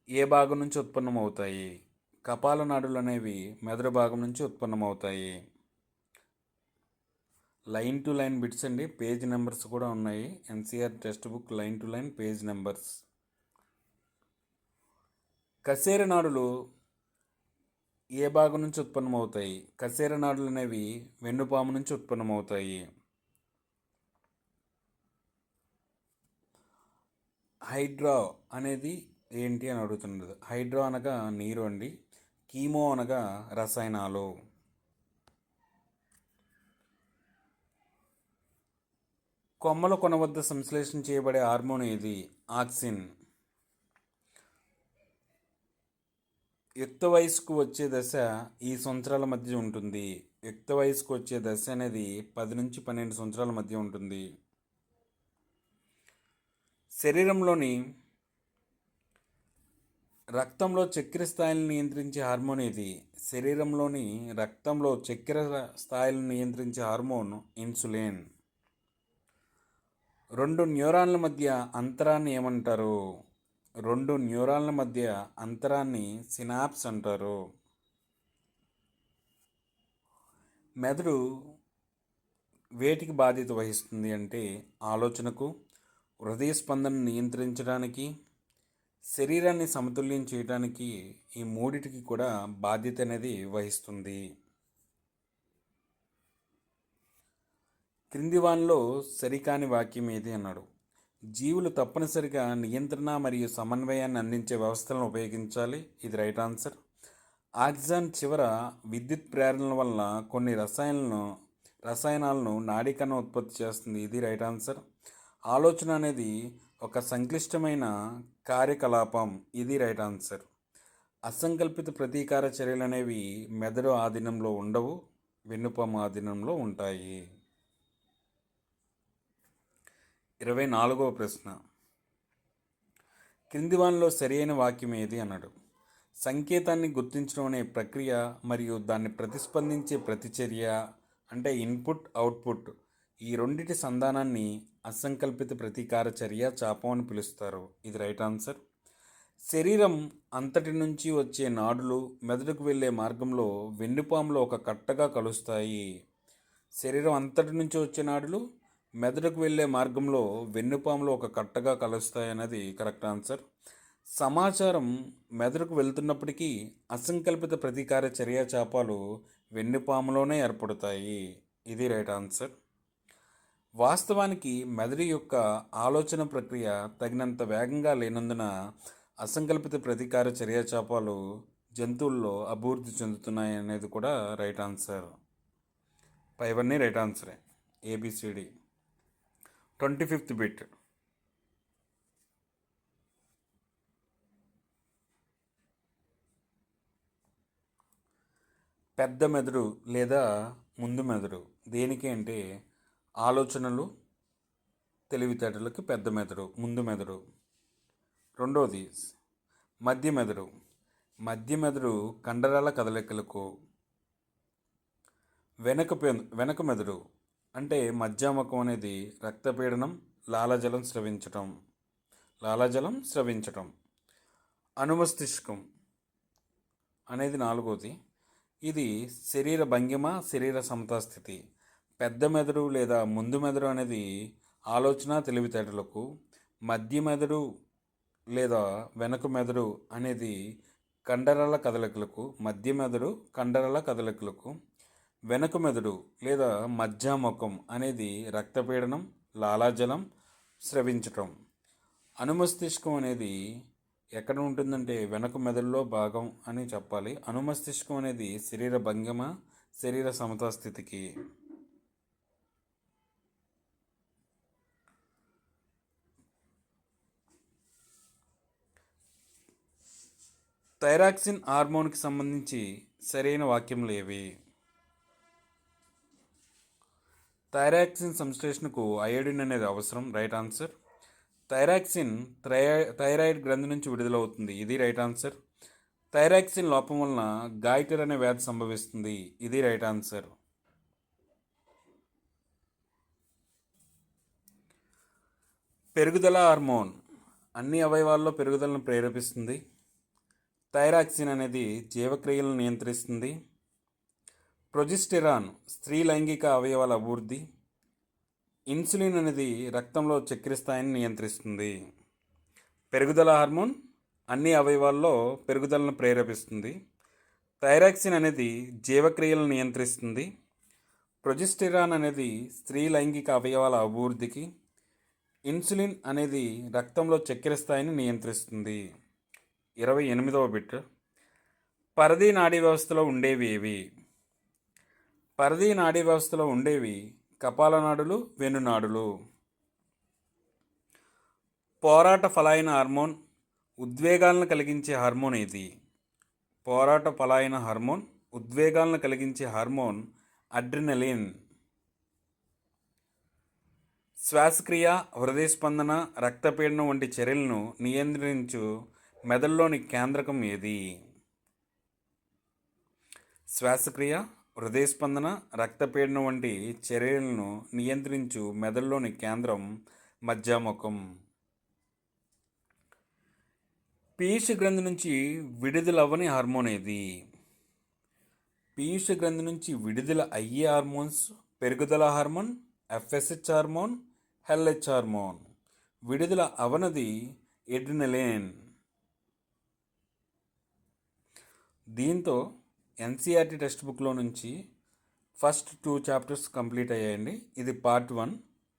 ఏ భాగం నుంచి ఉత్పన్నమవుతాయి? కపాల నాడులు అనేవి మెదడు భాగం నుంచి ఉత్పన్నమవుతాయి. లైన్ టు లైన్ బిట్స్ అండి, పేజ్ నెంబర్స్ కూడా ఉన్నాయి. NCERT text book line to line page numbers. కశేర నాడులు ఏ భాగం నుంచి ఉత్పన్నమవుతాయి? కశేర నాడులు అనేవి వెన్నుపాము నుంచి ఉత్పన్నమవుతాయి. హైడ్రా అనేది ఏంటి అని అడుగుతున్నది. హైడ్రా అనగా నీరు అండి. కీమో అనగా రసాయనాలు. కొమ్మల కొన వద్ద సంశ్లేషణ చేయబడే హార్మోన్ ఏది? ఆక్సిన్. యుక్త వయసుకు వచ్చే దశ ఈ సంవత్సరాల మధ్య ఉంటుంది. యుక్త వయసుకు వచ్చే దశ అనేది 10 నుంచి 12 సంవత్సరాల మధ్య ఉంటుంది. శరీరంలోని రక్తంలో చక్కెర స్థాయిలను నియంత్రించే హార్మోన్ ఏది? శరీరంలోని రక్తంలో చక్కెర స్థాయిలను నియంత్రించే హార్మోన్ ఇన్సులిన్. రెండు న్యూరాన్ల మధ్య అంతరాన్ని ఏమంటారు? రెండు న్యూరాన్ల మధ్య అంతరాన్ని సినాప్స్ అంటారు. మెదడు వేటికి బాధ్యత వహిస్తుంది అంటే ఆలోచనకు, హృదయ స్పందనను నియంత్రించడానికి, శరీరాన్ని సమతుల్యం చేయడానికి ఈ మూడిటికి కూడా బాధ్యత అనేది వహిస్తుంది. క్రింది వానిలో సరికాని వాక్యం ఏది అన్నాడు. జీవులు తప్పనిసరిగా నియంత్రణ మరియు సమన్వయాన్ని అందించే వ్యవస్థలను ఉపయోగించాలి. ఇది రైట్ ఆన్సర్. ఆక్సిజన్ చివర విద్యుత్ ప్రేరణల వల్ల కొన్ని రసాయనాలను నాడీకణ ఉత్పత్తి చేస్తుంది. ఇది రైట్ ఆన్సర్. ఆలోచన అనేది ఒక సంక్లిష్టమైన కార్యకలాపం. ఇది రైట్ ఆన్సర్. అసంకల్పిత ప్రతీకార చర్యలు అనేవి మెదడు ఆధీనంలో ఉండవు, వెన్నుపాము ఆధీనంలో ఉంటాయి. 24వ ప్రశ్న, క్రింది వానిలో సరియైన వాక్యం ఏది అన్నాడు. సంకేతాన్ని గుర్తించడం అనే ప్రక్రియ మరియు దాన్ని ప్రతిస్పందించే ప్రతిచర్య అంటే ఇన్పుట్ అవుట్పుట్, ఈ రెండిటి సంధానాన్ని అసంకల్పిత ప్రతీకార చర్య చాపం అని పిలుస్తారు. ఇది రైట్ ఆన్సర్. శరీరం అంతటి నుంచి వచ్చే నాడులు మెదడుకు వెళ్ళే మార్గంలో వెన్నుపాములో ఒక కట్టగా కలుస్తాయి. శరీరం అంతటి నుంచి వచ్చే నాడులు మెదడుకు వెళ్ళే మార్గంలో వెన్నుపాములో ఒక కట్టగా కలుస్తాయి అన్నది కరెక్ట్ ఆన్సర్. సమాచారం మెదడుకు వెళ్తున్నప్పటికీ అసంకల్పిత ప్రతీకార చర్య చాపాలు వెన్నుపాములోనే ఏర్పడతాయి. ఇది రైట్ ఆన్సర్. వాస్తవానికి మెదడు యొక్క ఆలోచన ప్రక్రియ తగినంత వేగంగా లేనందున అసంకల్పిత ప్రతీకార చర్య చాపాలు జంతువుల్లో అభివృద్ధి చెందుతున్నాయి అనేది కూడా రైట్ ఆన్సర్. పైవన్నీ రైట్ ఆన్సరే. ఏబిసిడి. 25th బిట్, పెద్ద మెదడు లేదా ముందు మెదడు దేనికి అంటే ఆలోచనలు తెలివితేటలకి పెద్ద మెదడు ముందు మెదడు. రెండవది మధ్య మెదడు. మధ్య మెదడు కండరాల కదలికలకు. వెనక మెదడు అంటే మధ్యాముఖం అనేది రక్తపీడనం, లాలాజలం స్రవించటం. అనుమస్తిష్కం అనేది నాలుగోది. ఇది శరీర భంగిమ, శరీర సమతాస్థితి. పెద్ద మెదడు లేదా ముందు మెదడు అనేది ఆలోచన తెలివితేటలకు, మధ్య మెదడు లేదా వెనక మెదడు అనేది కండరాల కదలికలకు, మధ్య మెదడు కండరాల కదలికలకు, వెనక మెదడు లేదా మధ్యాముఖం అనేది రక్తపీడనం, లాలాజలం స్రవించటం. అనుమస్తిష్కం అనేది ఎక్కడ ఉంటుందంటే వెనక మెదడులో భాగం అని చెప్పాలి. అనుమస్తిష్కం అనేది శరీర భంగిమ, శరీర సమతాస్థితికి. థైరాక్సిన్ హార్మోన్కి సంబంధించి సరైన వాక్యములు ఏవి? థైరాక్సిన్ సంశ్లేషణకు అయోడిన్ అనేది అవసరం. Right answer. థైరాక్సిన్ థైరాయిడ్ గ్రంథి నుంచి విడుదలవుతుంది. ఇది రైట్ ఆన్సర్. థైరాక్సిన్ లోపం వలన గాయిటర్ అనే వ్యాధి సంభవిస్తుంది. ఇది రైట్ ఆన్సర్. పెరుగుదల హార్మోన్ అన్ని అవయవాల్లో పెరుగుదలను ప్రేరేపిస్తుంది. థైరాక్సిన్ అనేది జీవక్రియలను నియంత్రిస్తుంది. ప్రొజెస్టెరాన్ స్త్రీ లైంగిక అవయవాల అభివృద్ధి. ఇన్సులిన్ అనేది రక్తంలో చక్కెర స్థాయిని నియంత్రిస్తుంది. పెరుగుదల హార్మోన్ అన్ని అవయవాల్లో పెరుగుదలను ప్రేరేపిస్తుంది. థైరాక్సిన్ అనేది జీవక్రియలను నియంత్రిస్తుంది. ప్రొజెస్టెరాన్ అనేది స్త్రీ లైంగిక అవయవాల అభివృద్ధికి. ఇన్సులిన్ అనేది రక్తంలో చక్కెర స్థాయిని నియంత్రిస్తుంది. 28వ బిట్, పరిధి నాడీ వ్యవస్థలో ఉండేవి ఏవి? పరిధి నాడీ వ్యవస్థలో ఉండేవి కపాలనాడులు, వెన్నునాడులు. పోరాట ఫలాయన హార్మోన్ ఉద్వేగాలను కలిగించే హార్మోన్ ఏది? పోరాట ఫలాయన హార్మోన్ ఉద్వేగాలను కలిగించే హార్మోన్ అడ్రినలిన్. శ్వాసక్రియ, హృదయ స్పందన, రక్తపీడనం వంటి చర్యలను నియంత్రించు మెదడులోని కేంద్రకం ఏది? శ్వాసక్రియ, హృదయ స్పందన, రక్తపీడనం వంటి చర్యలను నియంత్రించు మెదడులోని కేంద్రం మధ్యాముఖం. పీయూష గ్రంథి నుంచి విడుదలవ్వని హార్మోన్ ఏది? పీయూష గ్రంథి నుంచి విడుదల అయ్యే హార్మోన్స్ పెరుగుదల hormone, FSH hormone, LH hormone. విడుదల అవనది ఎడ్రినలిన్. దీంతో ఎన్సీఆర్టీ టెక్స్ట్ బుక్లో నుంచి ఫస్ట్ 2 చాప్టర్స్ కంప్లీట్ అయ్యాయండి. ఇది పార్ట్ 1.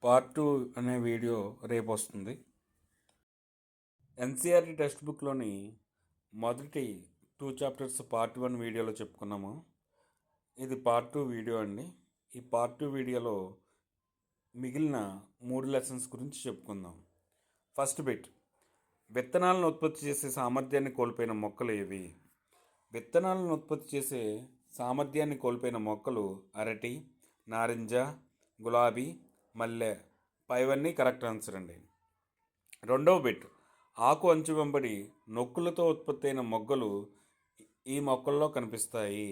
పార్ట్ 2 అనే వీడియో రేపు వస్తుంది. ఎన్సీఆర్టీ టెక్స్ట్ బుక్లోని మొదటి 2 చాప్టర్స్ పార్ట్ 1 వీడియోలో చెప్పుకున్నాము. ఇది పార్ట్ 2 వీడియో అండి. ఈ పార్ట్ 2 వీడియోలో మిగిలిన 3 లెసన్స్ గురించి చెప్పుకుందాం. ఫస్ట్ బిట్, విత్తనాలను ఉత్పత్తి చేసే సామర్థ్యాన్ని కోల్పోయిన మొక్కలు ఏవి? విత్తనాలను ఉత్పత్తి చేసే సామర్థ్యాన్ని కోల్పోయిన మొక్కలు అరటి, నారింజ, గులాబీ, మల్లె. పైవన్నీ కరెక్ట్ ఆన్సర్ అండి. రెండవ బిట్, ఆకు అంచు వెంబడి నొక్కులతో ఉత్పత్తి అయిన మొగ్గలు ఈ మొక్కల్లో కనిపిస్తాయి.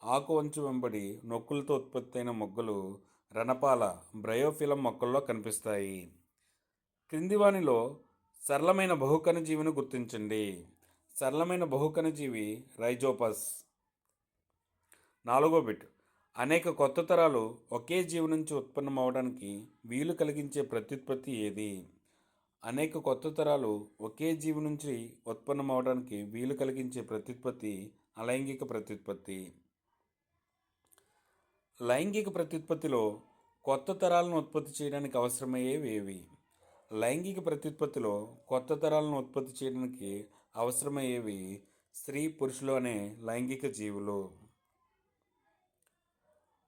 ఆకు అంచు వెంబడి నొక్కులతో ఉత్పత్తి అయిన మొగ్గలు రణపాల బ్రయోఫిలం మొక్కల్లో కనిపిస్తాయి. క్రింది వానిలో సరళమైన బహుకణజీవిని గుర్తించండి. సరళమైన బహుకణజీవి రైజోపస్. నాలుగో బిట్, అనేక కొత్త తరాలు ఒకే జీవి నుంచి ఉత్పన్నమవడానికి వీలు కలిగించే ప్రత్యుత్పత్తి ఏది? అనేక కొత్త తరాలు ఒకే జీవి నుంచి ఉత్పన్నమవడానికి వీలు కలిగించే ప్రత్యుత్పత్తి అలైంగిక ప్రత్యుత్పత్తి. లైంగిక ప్రత్యుత్పత్తిలో కొత్త తరాలను ఉత్పత్తి చేయడానికి అవసరమయ్యేవి ఏవి? లైంగిక ప్రత్యుత్పత్తిలో కొత్త తరాలను ఉత్పత్తి చేయడానికి అవసరమయ్యేవి స్త్రీ పురుషులు అనే లైంగిక జీవులు.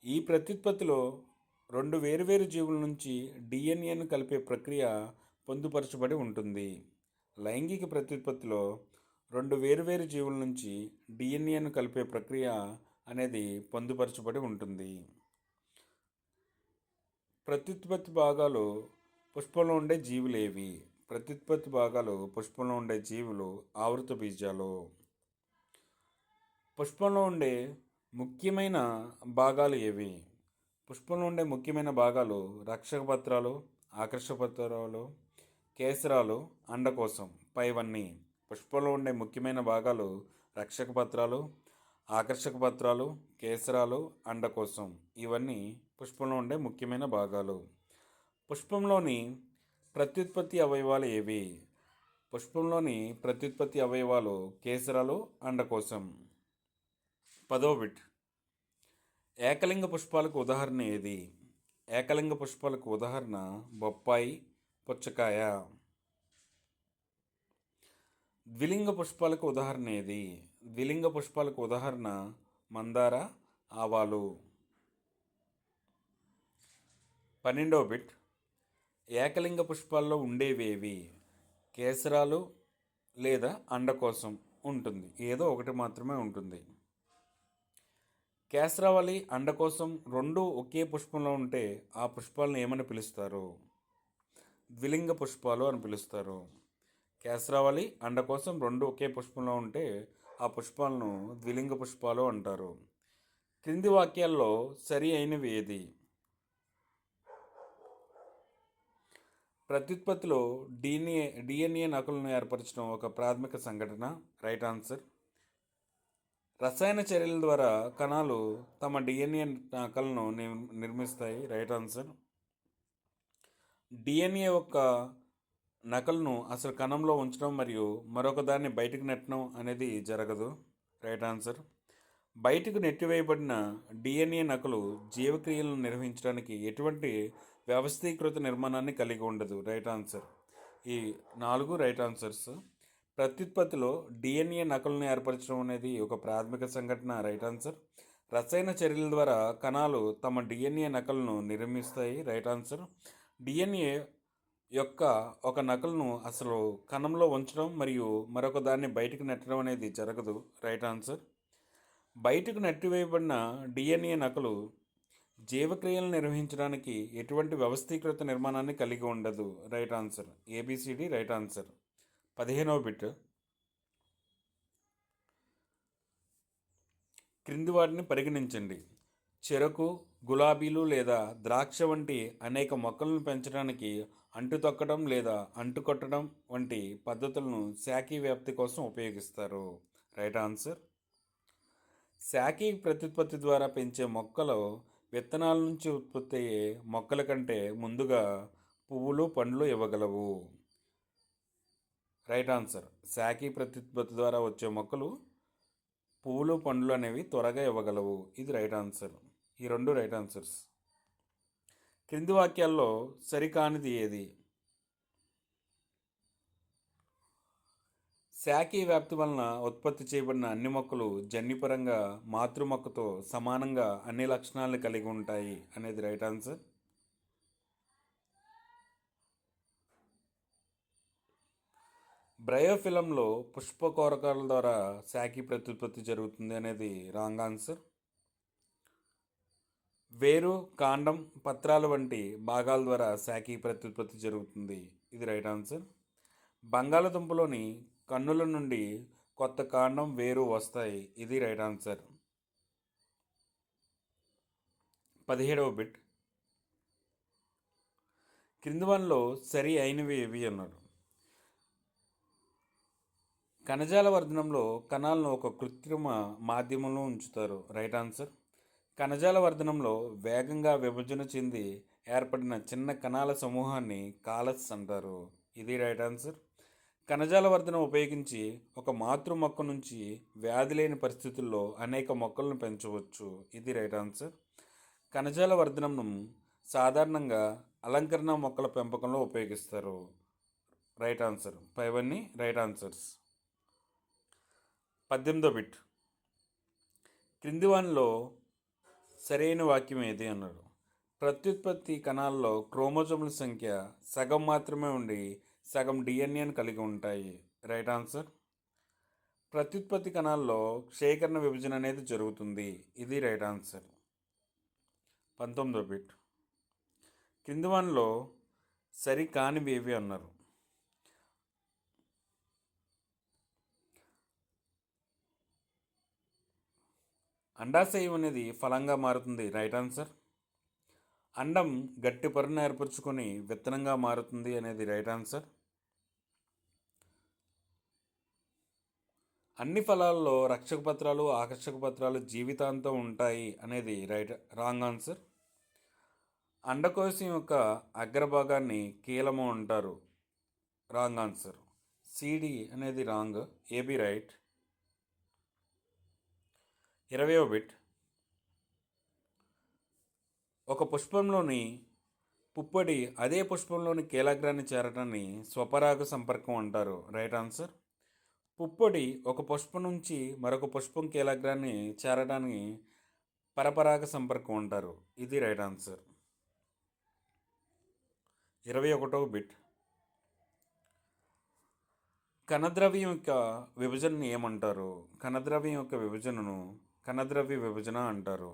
ఈ ప్రత్యుత్పత్తిలో రెండు వేరువేరు జీవుల నుంచి డిఎన్ఏను కలిపే ప్రక్రియ పొందుపరచబడి ఉంటుంది. లైంగిక ప్రత్యుత్పత్తిలో రెండు వేరువేరు జీవుల నుంచి డిఎన్ఏను కలిపే ప్రక్రియ అనేది పొందుపరచబడి ఉంటుంది. ప్రత్యుత్పత్తి భాగాలు పుష్పంలో ఉండే జీవులు ఏవి? ప్రత్యుత్పత్తి భాగాలు పుష్పంలో ఉండే జీవులు ఆవృత బీజాలు. పుష్పంలో ఉండే ముఖ్యమైన భాగాలు ఏవి? పుష్పంలో ఉండే ముఖ్యమైన భాగాలు రక్షక పత్రాలు, ఆకర్షక పత్రాలు, కేసరాలు, అండకోశం. పైవన్నీ. పుష్పంలో ఉండే ముఖ్యమైన భాగాలు రక్షక పత్రాలు, ఆకర్షక పత్రాలు, కేసరాలు, అండకోశం. ఇవన్నీ పుష్పంలో ఉండే ముఖ్యమైన భాగాలు. పుష్పంలోని ప్రత్యుత్పత్తి అవయవాలు ఏవి? పుష్పంలోని ప్రత్యుత్పత్తి అవయవాలు కేసరాలు, అండకోశం. 10వ బిట్, ఏకలింగ పుష్పాలకు ఉదాహరణ ఏది? ఏకలింగ పుష్పాలకు ఉదాహరణ బొప్పాయి, పుచ్చకాయ. ద్విలింగ పుష్పాలకు ఉదాహరణ ఏది? ద్విలింగ పుష్పాలకు ఉదాహరణ మందార, ఆవాలు. 12వ బిట్, ఏకలింగ పుష్పాల్లో ఉండేవేవి? కేసరాలు లేదా అండకోశం ఉంటుంది. ఏదో ఒకటి మాత్రమే ఉంటుంది. కేసరావళి, అండకోశం రెండు ఒకే పుష్పంలో ఉంటే ఆ పుష్పాలను ఏమని పిలుస్తారు? ద్విలింగ పుష్పాలు అని పిలుస్తారు. కేసరావళి, అండకోశం రెండు ఒకే పుష్పంలో ఉంటే ఆ పుష్పాలను ద్విలింగ పుష్పాలు అంటారు. క్రింది వాక్యాల్లో సరి అయినవి ఏది? ప్రత్యుత్పత్తిలో డిఎన్ఏ నకలును ఏర్పరచడం ఒక ప్రాథమిక సంఘటన. Right answer. రసాయన చర్యల ద్వారా కణాలు తమ డిఎన్ఏ నకలను నిర్మిస్తాయి. Right answer. డిఎన్ఏ యొక్క నకలను అసలు కణంలో ఉంచడం మరియు మరొక దాన్ని బయటకు నెట్టడం అనేది జరగదు. Right answer. బయటకు నెట్టివేయబడిన డిఎన్ఏ నకలు జీవక్రియలను నిర్వహించడానికి ఎటువంటి వ్యవస్థీకృత నిర్మాణాన్ని కలిగి ఉండదు. Right answer. ఈ 4 రైట్ ఆన్సర్స్. ప్రత్యుత్పత్తిలో డిఎన్ఏ నకలను ఏర్పరచడం అనేది ఒక ప్రాథమిక సంఘటన. Right answer. రసాయన చర్యల ద్వారా కణాలు తమ డిఎన్ఏ నకలను నిర్మిస్తాయి. Right answer. డిఎన్ఏ యొక్క ఒక నకలను అసలు కణంలో ఉంచడం మరియు మరొక దాన్ని బయటకు నెట్టడం అనేది జరగదు. Right answer. బయటకు నెట్టివేయబడిన డిఎన్ఏ నకలు జీవక్రియలను నిర్వహించడానికి ఎటువంటి వ్యవస్థీకృత నిర్మాణాన్ని కలిగి ఉండదు. Right answer. ABCD right answer. 15వ బిట్, క్రింది వాటిని పరిగణించండి. చెరకు, గులాబీలు లేదా ద్రాక్ష వంటి అనేక మొక్కలను పెంచడానికి అంటుతొక్కడం లేదా అంటుకొట్టడం వంటి పద్ధతులను శాఖీ వ్యాప్తి కోసం ఉపయోగిస్తారు. Right answer. శాఖీ ప్రత్యుత్పత్తి ద్వారా పెంచే మొక్కలు విత్తనాల నుంచి ఉత్పత్తి అయ్యే మొక్కల కంటే ముందుగా పువ్వులు, పండ్లు ఇవ్వగలవు. Right answer. శాఖీ ప్రత్యుత్పత్తి ద్వారా వచ్చే మొక్కలు పువ్వులు, పండ్లు అనేవి త్వరగా ఇవ్వగలవు. ఇది రైట్ ఆన్సర్. ఈ 2 రైట్ ఆన్సర్స్. క్రింది వాక్యాల్లో సరికానిది ఏది? శాఖీ వ్యాప్తి వలన ఉత్పత్తి చేయబడిన అన్ని మొక్కలు జన్యుపరంగా మాతృమొక్కతో సమానంగా అన్ని లక్షణాలను కలిగి ఉంటాయి అనేది రైట్ ఆన్సర్. బ్రయోఫిలంలో పుష్పకోరకాల ద్వారా శాఖీ ప్రత్యుత్పత్తి జరుగుతుంది అనేది రాంగ్ ఆన్సర్. వేరు, కాండం, పత్రాలు వంటి భాగాల ద్వారా శాఖీ ప్రత్యుత్పత్తి జరుగుతుంది. ఇది రైట్ ఆన్సర్. బంగాళదుంపలోని కన్నుల నుండి కొత్త కాండం, వేరు వస్తాయి. ఇది రైట్ ఆన్సర్. 17వ బిట్. క్రింది వానిలో సరి అయినవి ఏవి అన్నారు. కణజాల వర్ధనంలో కణాలను ఒక కృత్రిమ మాధ్యమంలో ఉంచుతారు. Right answer. కణజాల వర్ధనంలో వేగంగా విభజన చెంది ఏర్పడిన చిన్న కణాల సమూహాన్ని కాలస్ అంటారు. ఇది రైట్ ఆన్సర్. కణజాల వర్ధనం ఉపయోగించి ఒక మాతృ మొక్క నుంచి వ్యాధి లేని పరిస్థితుల్లో అనేక మొక్కలను పెంచవచ్చు. ఇది రైట్ ఆన్సర్. కణజాల వర్ధనం సాధారణంగా అలంకరణ మొక్కల పెంపకంలో ఉపయోగిస్తారు. Right answer. పైవన్నీ రైట్ ఆన్సర్స్. 18వ బిట్. క్రింది వానిలో సరైన వాక్యం ఏది అన్నాడు. ప్రత్యుత్పత్తి కణాల్లో క్రోమోజోముల సంఖ్య సగం మాత్రమే ఉండి సగం డిఎన్ఏను కలిగి ఉంటాయి. Right answer. ప్రత్యుత్పత్తి కణాల్లో క్షయకరణ విభజన అనేది జరుగుతుంది. ఇది రైట్ ఆన్సర్. 19వ బిట్. క్రింది వానిలో సరి కానివి ఏవి అన్నారు. అండాశయం అనేది ఫలంగా మారుతుంది. Right answer. అండం గట్టి పొరను ఏర్పరచుకొని విత్తనంగా మారుతుంది అనేది రైట్ ఆన్సర్. అన్ని ఫలాల్లో రక్షక పత్రాలు, ఆకర్షక పత్రాలు జీవితాంతం ఉంటాయి అనేది రాంగ్ ఆన్సర్. అండకోశం యొక్క అగ్రభాగాన్ని కీలము అంటారు. Wrong answer. సిడి అనేది రాంగ్, ఏబి రైట్. 20వ బిట్. ఒక పుష్పంలోని పుప్పొడి అదే పుష్పంలోని కీలగ్రాన్ని చేరటాన్ని స్వపరాగ సంపర్కం అంటారు. Right answer. పుప్పొడి ఒక పుష్పం నుంచి మరొక పుష్పం కీలగ్రాన్ని చేరడాన్ని పరపరాగ సంపర్కం అంటారు. ఇది రైట్ ఆన్సర్. 21వ బిట్. కణద్రవ్యం యొక్క విభజనను ఏమంటారు. కణద్రవ్యం యొక్క విభజనను కణద్రవ్య విభజన అంటారు.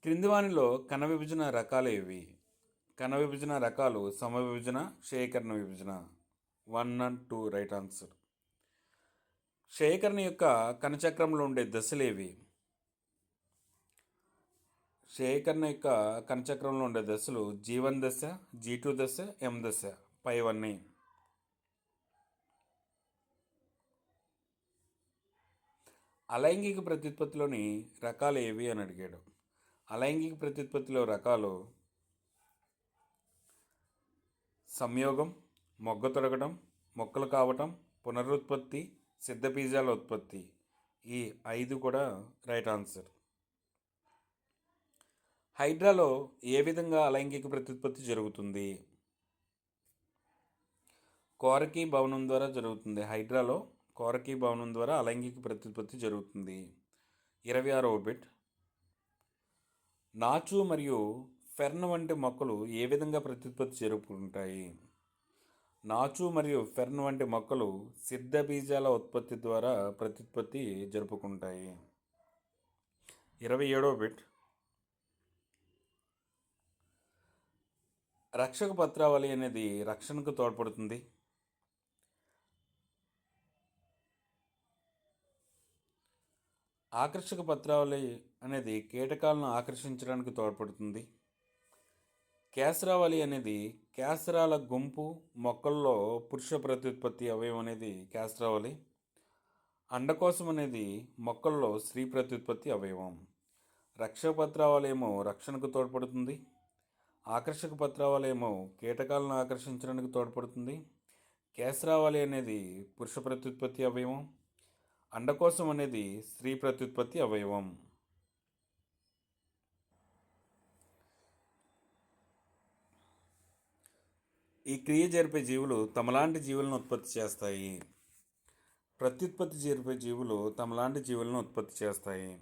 క్రింది వానిలో కణ విభజన రకాలు ఏవి. కణ విభజన రకాలు సమవిభజన, క్షయకరణ విభజన. 1 and 2 రైట్ ఆన్సర్. క్షయకరణ యొక్క కణచక్రంలో ఉండే దశలేవి. క్షయకరణ యొక్క కణచక్రంలో ఉండే దశలు G1 దశ, G2 దశ, M దశ. పైవన్నీ. అలైంగిక ప్రత్యుత్పత్తిలోని రకాలు ఏవి అని అడిగాడు. అలైంగిక ప్రత్యుత్పత్తిలో రకాలు సంయోగం, మొగ్గ తొడగడం, మొక్కలు కావటం, పునరుత్పత్తి, సిద్ధబీజాల ఉత్పత్తి. ఈ 5 కూడా రైట్ ఆన్సర్. హైడ్రాలో ఏ విధంగా అలైంగిక ప్రత్యుత్పత్తి జరుగుతుంది. కోరకీ భవనం ద్వారా జరుగుతుంది. హైడ్రాలో కోరకీ భవనం ద్వారా అలైంగిక ప్రత్యుత్పత్తి జరుగుతుంది. 26వ బిట్. నాచు మరియు ఫెర్న్ వంటి మొక్కలు ఏ విధంగా ప్రత్యుత్పత్తి జరుపుకుంటాయి. నాచు మరియు ఫెర్న్ వంటి మొక్కలు సిద్ధ బీజాల ఉత్పత్తి ద్వారా ప్రత్యుత్పత్తి జరుపుకుంటాయి. 27వ బిట్. రక్షక పత్రావళి అనేది రక్షణకు తోడ్పడుతుంది. ఆకర్షక పత్రావళి అనేది కీటకాలను ఆకర్షించడానికి తోడ్పడుతుంది. కేసరావళి అనేది కేసరాల గుంపు మొక్కల్లో పురుష ప్రత్యుత్పత్తి అవయవం అనేది కేసరావళి. అండకోశం అనేది మొక్కల్లో స్త్రీ ప్రత్యుత్పత్తి అవయవం. రక్షక పత్రావళి ఏమో రక్షణకు తోడ్పడుతుంది. ఆకర్షక పత్రావళి ఏమో కీటకాలను ఆకర్షించడానికి తోడ్పడుతుంది. కేసరావళి అనేది పురుష ప్రత్యుత్పత్తి అవయవం. అండకోశం అనేది స్త్రీ ప్రత్యుత్పత్తి అవయవం. ఈ క్రియ జరిపే జీవులు తమలాంటి జీవులను ఉత్పత్తి చేస్తాయి. ప్రత్యుత్పత్తి జరిపే జీవులు తమలాంటి జీవులను ఉత్పత్తి చేస్తాయి.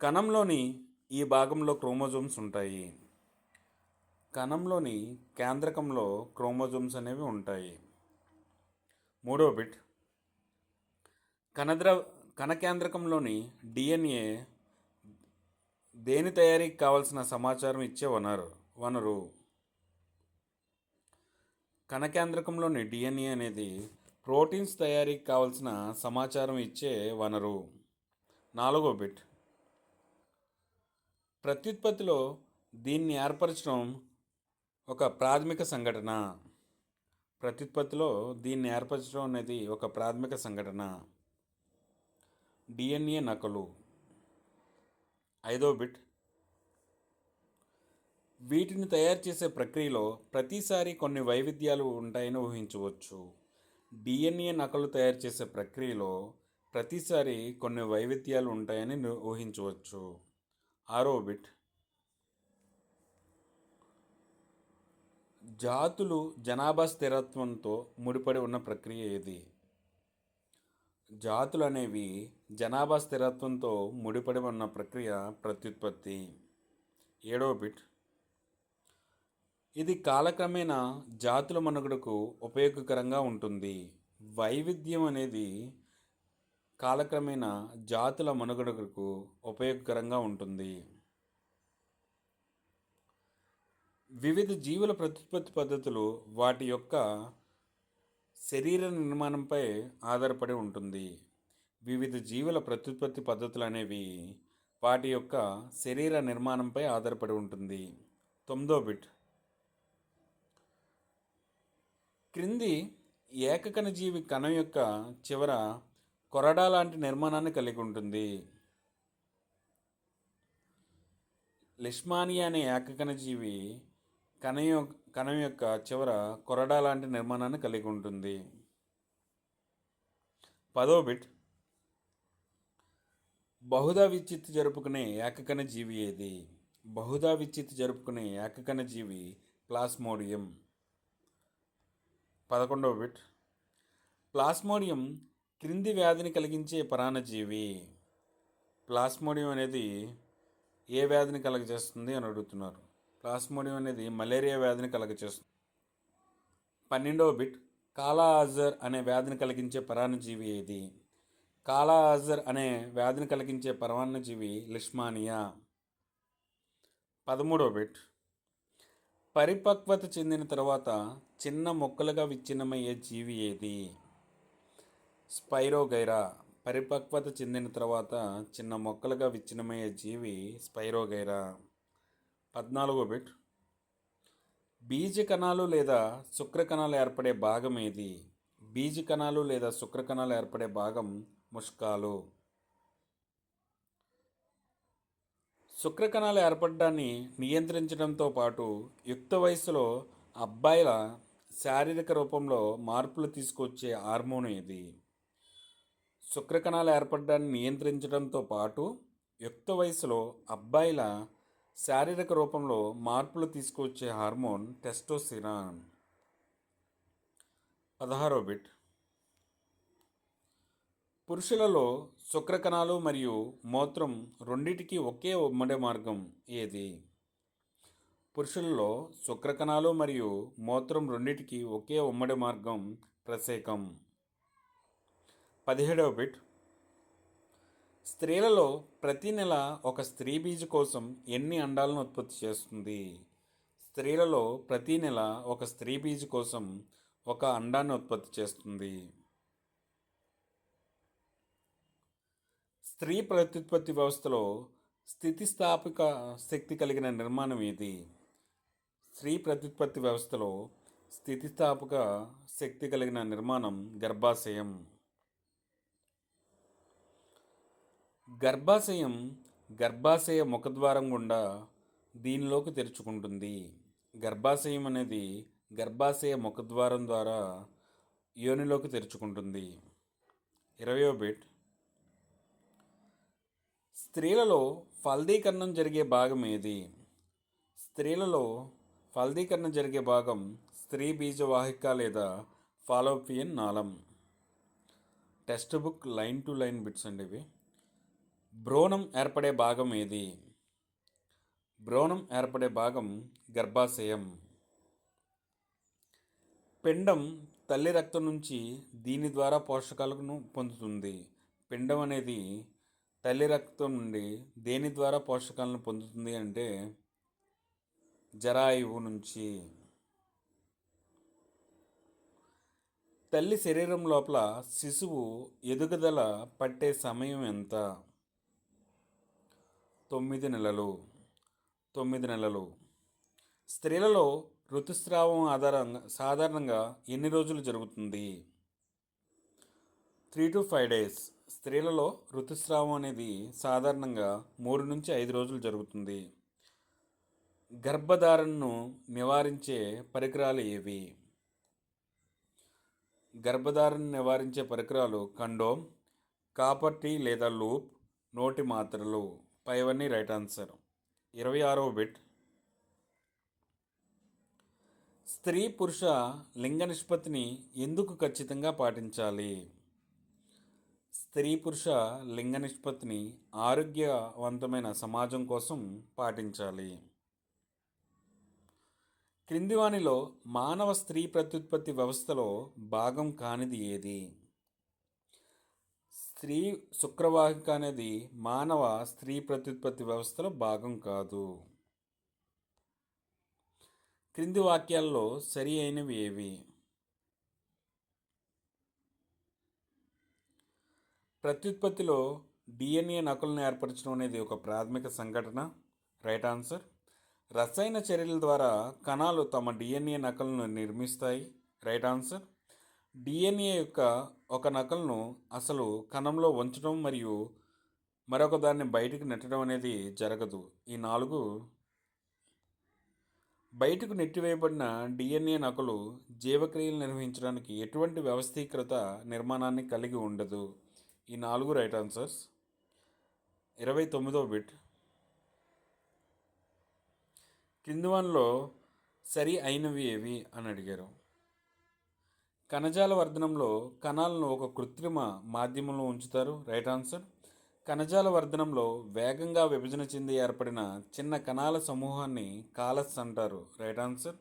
కణంలోని ఈ భాగంలో క్రోమోజోమ్స్ ఉంటాయి. కణంలోని కేంద్రకంలో క్రోమోజోమ్స్ అనేవి ఉంటాయి. మూడో బిట్, కణద్రవ కణకేంద్రకంలోని డిఎన్ఏ దేని తయారీకి కావలసిన సమాచారం ఇచ్చే వనరు. కణకేంద్రకంలోని డిఎన్ఏ అనేది ప్రోటీన్స్ తయారీకి కావలసిన సమాచారం ఇచ్చే వనరు. నాలుగో బిట్, ప్రత్యుత్పత్తిలో దీన్ని ఏర్పరచడం ఒక ప్రాథమిక సంఘటన. ప్రత్యుత్పత్తిలో దీన్ని ఏర్పరచడం అనేది ఒక ప్రాథమిక సంఘటన, డిఎన్ఏ నకలు. ఐదో బిట్, వీటిని తయారు చేసే ప్రక్రియలో ప్రతిసారి కొన్ని వైవిధ్యాలు ఉంటాయని ఊహించవచ్చు. డిఎన్ఏ నకలు తయారు చేసే ప్రక్రియలో ప్రతిసారి కొన్ని వైవిధ్యాలు ఉంటాయని ఊహించవచ్చు. ఆరో బిట్, జాతులు జనాభా స్థిరత్వంతో ముడిపడి ఉన్న ప్రక్రియ ఏది? జాతులు అనేవి జనాభా స్థిరత్వంతో ముడిపడి ఉన్న ప్రక్రియ ప్రత్యుత్పత్తి. ఏడవ బిట్, ఇది కాలక్రమేణా జాతుల మనుగడకు ఉపయోగకరంగా ఉంటుంది. వైవిధ్యం అనేది కాలక్రమేణా జాతుల మనుగడకు ఉపయోగకరంగా ఉంటుంది. వివిధ జీవుల ప్రత్యుత్పత్తి పద్ధతులు వాటి యొక్క శరీర నిర్మాణంపై ఆధారపడి ఉంటుంది. వివిధ జీవుల ప్రత్యుత్పత్తి పద్ధతులు అనేవి వాటి యొక్క శరీర నిర్మాణంపై ఆధారపడి ఉంటుంది. తొమ్మిదో బిట్, క్రింది ఏకకణజీవి కణం యొక్క చివర కొరడా లాంటి నిర్మాణాన్ని కలిగి ఉంటుంది. లిష్మానియా అనే ఏకకణజీవి కణం యొక్క చివర కొరడా లాంటి నిర్మాణాన్ని కలిగి ఉంటుంది. పదో బిట్, బహుదా విచ్చిత్తి జరుపుకునే ఏకకణ జీవి ఏది? బహుదా విచ్చిత్తి జరుపుకునే ఏకకణ జీవి ప్లాస్మోడియం. 11వ బిట్, ప్లాస్మోడియం క్రింది వ్యాధిని కలిగించే పరాన్నజీవి. ప్లాస్మోడియం అనేది ఏ వ్యాధిని కలగజేస్తుంది అని అడుగుతున్నారు. ప్లాస్మోడియం అనేది మలేరియా వ్యాధిని కలగజేస్తుంది. 12వ బిట్, కాలా అజర్ అనే వ్యాధిని కలిగించే పరాన్నజీవి ఏది? కాలా అజర్ అనే వ్యాధిని కలిగించే పరాన్నజీవి లిష్మానియా. 13వ బిట్, పరిపక్వత చెందిన తర్వాత చిన్న మొక్కలుగా విచ్ఛిన్నమయ్యే జీవి ఏది? స్పైరోగైరా. పరిపక్వత చెందిన తర్వాత చిన్న మొక్కలుగా విచ్ఛిన్నమయ్యే జీవి స్పైరోగైరా. 14వ బిట్, బీజ కణాలు లేదా శుక్రకణాలు ఏర్పడే భాగం ఏది? బీజ కణాలు లేదా శుక్రకణాలు ఏర్పడే భాగం ముష్కాలు. శుక్రకణాలు ఏర్పడడాన్ని నియంత్రించడంతో పాటు యుక్త వయసులో అబ్బాయిల శారీరక రూపంలో మార్పులు తీసుకొచ్చే హార్మోన్ ఏది? శుక్రకణాలు ఏర్పడడాన్ని నియంత్రించడంతో పాటు యుక్త వయసులో అబ్బాయిల శారీరక రూపంలో మార్పులు తీసుకొచ్చే హార్మోన్ టెస్టోస్టెరాన్. 16వ బిట్, పురుషులలో శుక్రకణాలు మరియు మూత్రం రెండింటికి ఒకే ఉమ్మడి మార్గం ఏది? పురుషులలో శుక్రకణాలు మరియు మూత్రం రెండింటికి ఒకే ఉమ్మడి మార్గం ప్రసేకం. 17వ బిట్, స్త్రీలలో ప్రతి నెల ఒక స్త్రీ బీజ కోసం ఎన్ని అండాలను ఉత్పత్తి చేస్తుంది? స్త్రీలలో ప్రతి నెల ఒక స్త్రీ బీజ కోసం ఒక అండాన్ని ఉత్పత్తి చేస్తుంది. స్త్రీ ప్రత్యుత్పత్తి వ్యవస్థలో స్థితిస్థాపక శక్తి కలిగిన నిర్మాణం ఏది? స్త్రీ ప్రత్యుత్పత్తి వ్యవస్థలో స్థితిస్థాపక శక్తి కలిగిన నిర్మాణం గర్భాశయం. గర్భాశయ ముఖద్వారం గుండా దీనిలోకి తెరుచుకుంటుంది. గర్భాశయం అనేది గర్భాశయ ముఖద్వారం ద్వారా యోనిలోకి తెరుచుకుంటుంది. 20వ బిట్, స్త్రీలలో ఫలదీకరణం జరిగే భాగం ఏది? స్త్రీలలో ఫలదీకరణ జరిగే భాగం స్త్రీ బీజవాహిక లేదా ఫాలోపియన్ నాళం. Text book line to line bits అండి ఇవి. భ్రూణం ఏర్పడే భాగం ఏది? భ్రూణం ఏర్పడే భాగం గర్భాశయం. పిండం తల్లి రక్తం నుంచి దీని ద్వారా పోషకాలను పొందుతుంది. పిండం అనేది తల్లి రక్తం నుండి దేని ద్వారా పోషకాలను పొందుతుంది అంటే జరాయువు నుంచి. తల్లి శరీరం లోపల శిశువు ఎదుగుదల పట్టే సమయం ఎంత? 9 నెలలు. 9 నెలలు. స్త్రీలలో ఋతుస్రావం సాధారణంగా ఎన్ని రోజులు జరుగుతుంది? 3 to 5 days. స్త్రీలలో ఋతుస్రావం అనేది సాధారణంగా 3 నుంచి 5 రోజులు జరుగుతుంది. గర్భధారణను నివారించే పరికరాలు ఏవి? గర్భధారణను నివారించే పరికరాలు కండోమ్, కాపర్ టీ లేదా లూప్, నోటి మాత్రలు. పైవన్నీ రైట్ ఆన్సర్. 26వ బిట్. స్త్రీ పురుష లింగ నిష్పత్తిని ఎందుకు ఖచ్చితంగా పాటించాలి? స్త్రీ పురుష లింగ నిష్పత్తిని ఆరోగ్యవంతమైన సమాజం కోసం పాటించాలి. క్రింది వానిలో మానవ స్త్రీ ప్రత్యుత్పత్తి వ్యవస్థలో భాగం కానిది ఏది? స్త్రీ శుక్రవాహిక అనేది మానవ స్త్రీ ప్రత్యుత్పత్తి వ్యవస్థలో భాగం కాదు. క్రింది వాక్యాల్లో సరి అయినవి ఏవి? ప్రత్యుత్పత్తిలో డిఎన్ఏ నకలును ఏర్పరచడం అనేది ఒక ప్రాథమిక సంఘటన. Right answer. రసాయన చర్యల ద్వారా కణాలు తమ డిఎన్ఏ నకలను నిర్మిస్తాయి. Right answer. డిఎన్ఏ యొక్క ఒక నకలను అసలు కణంలో ఉంచడం మరియు మరొక దాన్ని బయటకు నెట్టడం అనేది జరగదు. ఈ 4 బయటకు నెట్టివేయబడిన డిఎన్ఏ నకలు జీవక్రియలు నిర్వహించడానికి ఎటువంటి వ్యవస్థీకృత నిర్మాణాన్ని కలిగి ఉండదు. ఈ 4 రైట్ ఆన్సర్స్. 29వ బిట్. కింది వానిలో సరి అయినవి ఏవి అని అడిగారు. కణజాల వర్ధనంలో కణాలను ఒక కృత్రిమ మాధ్యమంలో ఉంచుతారు. Right answer. కణజాల వర్ధనంలో వేగంగా విభజన చెంది ఏర్పడిన చిన్న కణాల సమూహాన్ని కాలస్ అంటారు. Right answer.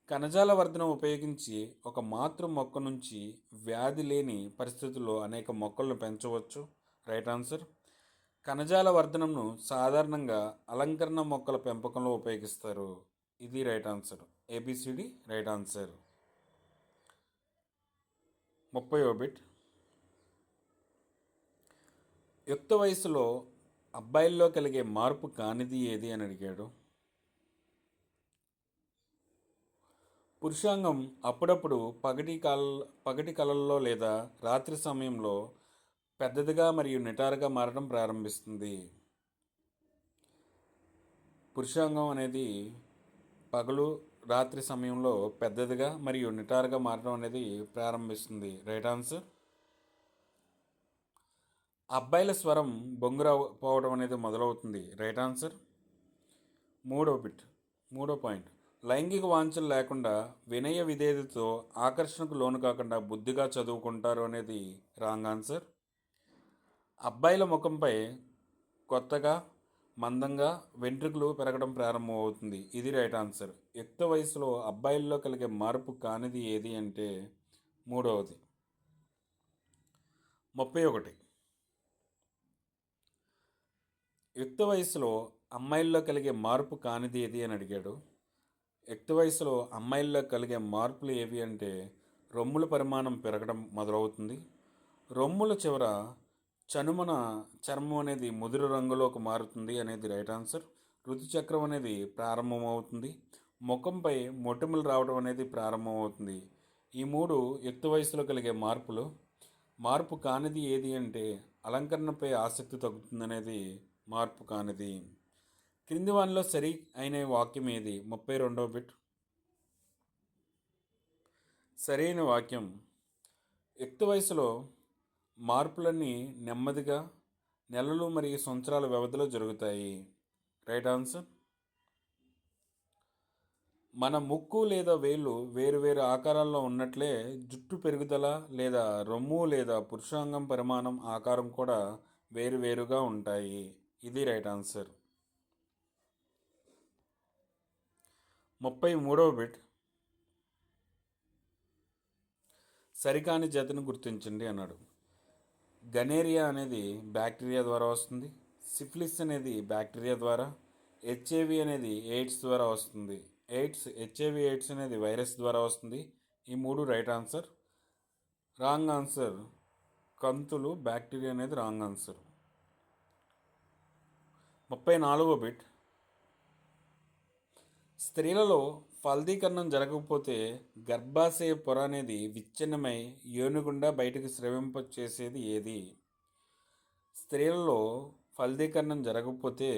కణజాల వర్ధనం ఉపయోగించి ఒక మాతృ మొక్క నుంచి వ్యాధి లేని పరిస్థితుల్లో అనేక మొక్కలను పెంచవచ్చు. Right answer. కణజాల వర్ధనంను సాధారణంగా అలంకరణ మొక్కల పెంపకంలో ఉపయోగిస్తారు. ఇది right answer. ABCD right answer. 30వ బిట్. యుక్త వయసులో అబ్బాయిల్లో కలిగే మార్పు కానిది ఏది అని అడిగాడు. పురుషాంగం అప్పుడప్పుడు పగటి కళల్లో లేదా రాత్రి సమయంలో పెద్దదిగా మరియు నిటారుగా మారడం ప్రారంభిస్తుంది. పురుషాంగం అనేది పగలు రాత్రి సమయంలో పెద్దదిగా మరియు నిటారుగా మారడం అనేది ప్రారంభిస్తుంది. Right answer. అబ్బాయిల స్వరం బొంగుర పోవడం అనేది మొదలవుతుంది. Right answer. 3వ బిట్. 3వ పాయింట్. లైంగిక వాంఛలు లేకుండా వినయ విధేయతతో ఆకర్షణకు లోను కాకుండా బుద్ధిగా చదువుకుంటారు అనేది రాంగ్ ఆన్సర్. అబ్బాయిల ముఖంపై కొత్తగా మందంగా వెంట్రుకలు పెరగడం ప్రారంభమవుతుంది. ఇది రైట్ ఆన్సర్. యుక్త వయసులో అబ్బాయిల్లో కలిగే మార్పు కానిది ఏది అంటే 3వది. 31. యుక్త వయసులో అమ్మాయిల్లో కలిగే మార్పు కానిది ఏది అని అడిగాడు. యుక్త వయసులో అమ్మాయిల్లో కలిగే మార్పులు ఏవి అంటే రొమ్ముల పరిమాణం పెరగడం మొదలవుతుంది. రొమ్ముల చివర చనుమన చర్మం అనేది ముదురు రంగులోకి మారుతుంది అనేది రైట్ ఆన్సర్. ఋతుచక్రం అనేది ప్రారంభమవుతుంది. ముఖంపై మొటిమలు రావడం అనేది ప్రారంభమవుతుంది. ఈ 3 యుక్త వయసులో కలిగే మార్పులు. మార్పు కానిది ఏది అంటే అలంకరణపై ఆసక్తి తగ్గుతుందనేది మార్పు కానిది. క్రింది వానిలో సరి అయిన వాక్యం ఏది? 32వ బిట్. సరైన వాక్యం. యుక్త వయసులో మార్పులన్నీ నెమ్మదిగా నెలలు మరియు సంవత్సరాల వ్యవధిలో జరుగుతాయి. Right answer. మన ముక్కు లేదా వేళ్ళు వేరువేరు ఆకారాల్లో ఉన్నట్లే జుట్టు పెరుగుదల లేదా రొమ్ము లేదా పురుషాంగం పరిమాణం ఆకారం కూడా వేరువేరుగా ఉంటాయి. ఇది రైట్ ఆన్సర్. 33వ బిట్ సరికాని జతను గుర్తించండి అన్నాడు. గనేరియా అనేది బ్యాక్టీరియా ద్వారా వస్తుంది. సిఫిలిస్ అనేది బ్యాక్టీరియా ద్వారా. హెచ్ఐవి అనేది ఎయిడ్స్ ద్వారా వస్తుంది. హెచ్ఐవి ఎయిడ్స్ అనేది వైరస్ ద్వారా వస్తుంది. ఈ మూడు రైట్ ఆన్సర్. రాంగ్ ఆన్సర్ కంతులు బ్యాక్టీరియా అనేది రాంగ్ ఆన్సర్. 34వ బిట్ స్త్రీలలో ఫలదీకరణం జరగకపోతే గర్భాశయ పొర అనేది విచ్ఛిన్నమై యోనిగుండా బయటకు స్రవింప చేసేది ఏది? స్త్రీలలో ఫలదీకరణం జరగకపోతే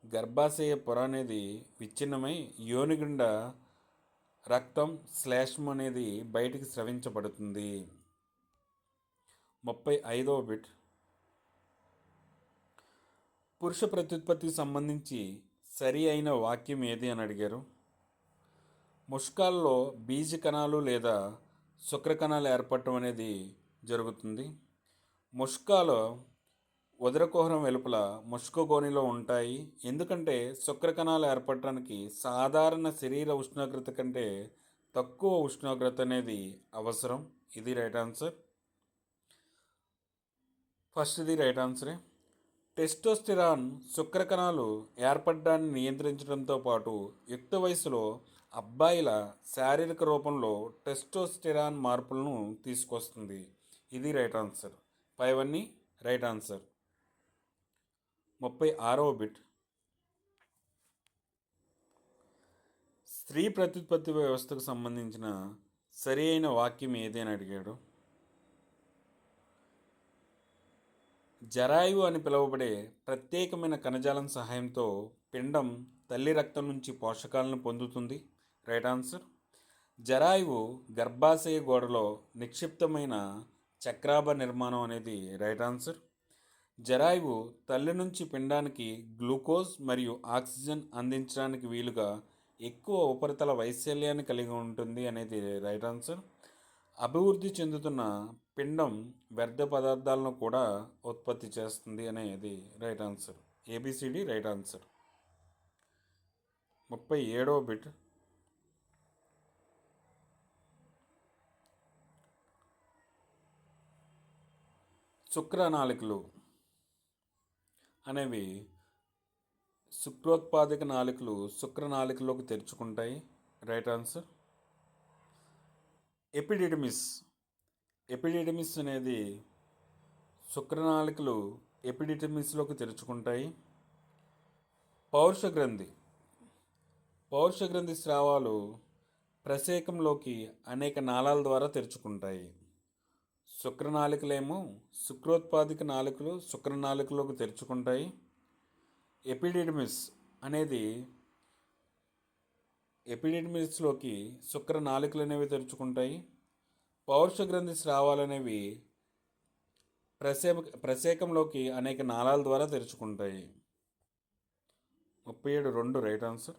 గర్భాశయ పొర అనేది విచ్ఛిన్నమై యోనిగుండా రక్తం శ్లేష్మం అనేది బయటికి స్రవించబడుతుంది. 35వ బిట్ పురుష ప్రత్యుత్పత్తికి సంబంధించి సరి అయిన వాక్యం ఏది అని అడిగారు. ముష్కాల్లో బీజ కణాలు లేదా శుక్ర కణాలు ఏర్పడటం అనేది జరుగుతుంది. ముష్కాలు ఉదరకుహరం వెలుపల ముష్కగోనిలో ఉంటాయి. ఎందుకంటే శుక్ర కణాలు ఏర్పడటానికి సాధారణ శరీర ఉష్ణోగ్రత కంటే తక్కువ ఉష్ణోగ్రత అనేది అవసరం. ఇది రైట్ ఆన్సర్. ఫస్ట్ది రైట్ ఆన్సరే. టెస్టోస్టెరాన్ శుక్ర కణాలు ఏర్పడడాన్ని నియంత్రించడంతో పాటు యుక్త వయసులో అబ్బాయిల శారీరక రూపంలో టెస్టోస్టెరాన్ మార్పులను తీసుకొస్తుంది. ఇది రైట్ ఆన్సర్. పైవన్నీ రైట్ ఆన్సర్. 36వ బిట్ స్త్రీ ప్రత్యుత్పత్తి వ్యవస్థకు సంబంధించిన సరి అయిన వాక్యం ఏది అని అడిగాడు. జరాయువు అని పిలువబడే ప్రత్యేకమైన కణజాలం సహాయంతో పిండం తల్లి రక్తం నుంచి పోషకాలను పొందుతుంది. Right answer. జరాయువు గర్భాశయ గోడలో నిక్షిప్తమైన చక్రాభ నిర్మాణం అనేది రైట్ ఆన్సర్. జరాయువు తల్లి నుంచి పిండానికి గ్లూకోజ్ మరియు ఆక్సిజన్ అందించడానికి వీలుగా ఎక్కువ ఉపరితల వైశాల్యాన్ని కలిగి ఉంటుంది అనేది రైట్ ఆన్సర్. అభివృద్ధి చెందుతున్న పిండం వ్యర్థ పదార్థాలను కూడా ఉత్పత్తి చేస్తుంది అనేది right answer. ABCD right answer. 37వ బిట్ శుక్రనాళికలు అనేవి శుక్రోత్పాదక నాళికలు శుక్రనాళికలోకి తెరుచుకుంటాయి. Right answer. ఎపిడిడమిస్ అనేది శుక్రనాళికలు ఎపిడిడమిస్లోకి తెరుచుకుంటాయి. పౌరుష గ్రంథి స్రావాలు ప్రసేకంలోకి అనేక నాళాల ద్వారా తెరుచుకుంటాయి. శుక్రనాళికలేమో శుక్రోత్పాదక నాళికలు శుక్రనాళికలోకి తెరుచుకుంటాయి. ఎపిడిడమిస్లోకి శుక్రనాళికలు అనేవి తెరుచుకుంటాయి. పౌరుష గ్రంథి స్రావాలు అనేవి ప్రసేకంలోకి అనేక నాళాల ద్వారా తెరుచుకుంటాయి. 37 2 రైట్ ఆన్సర్.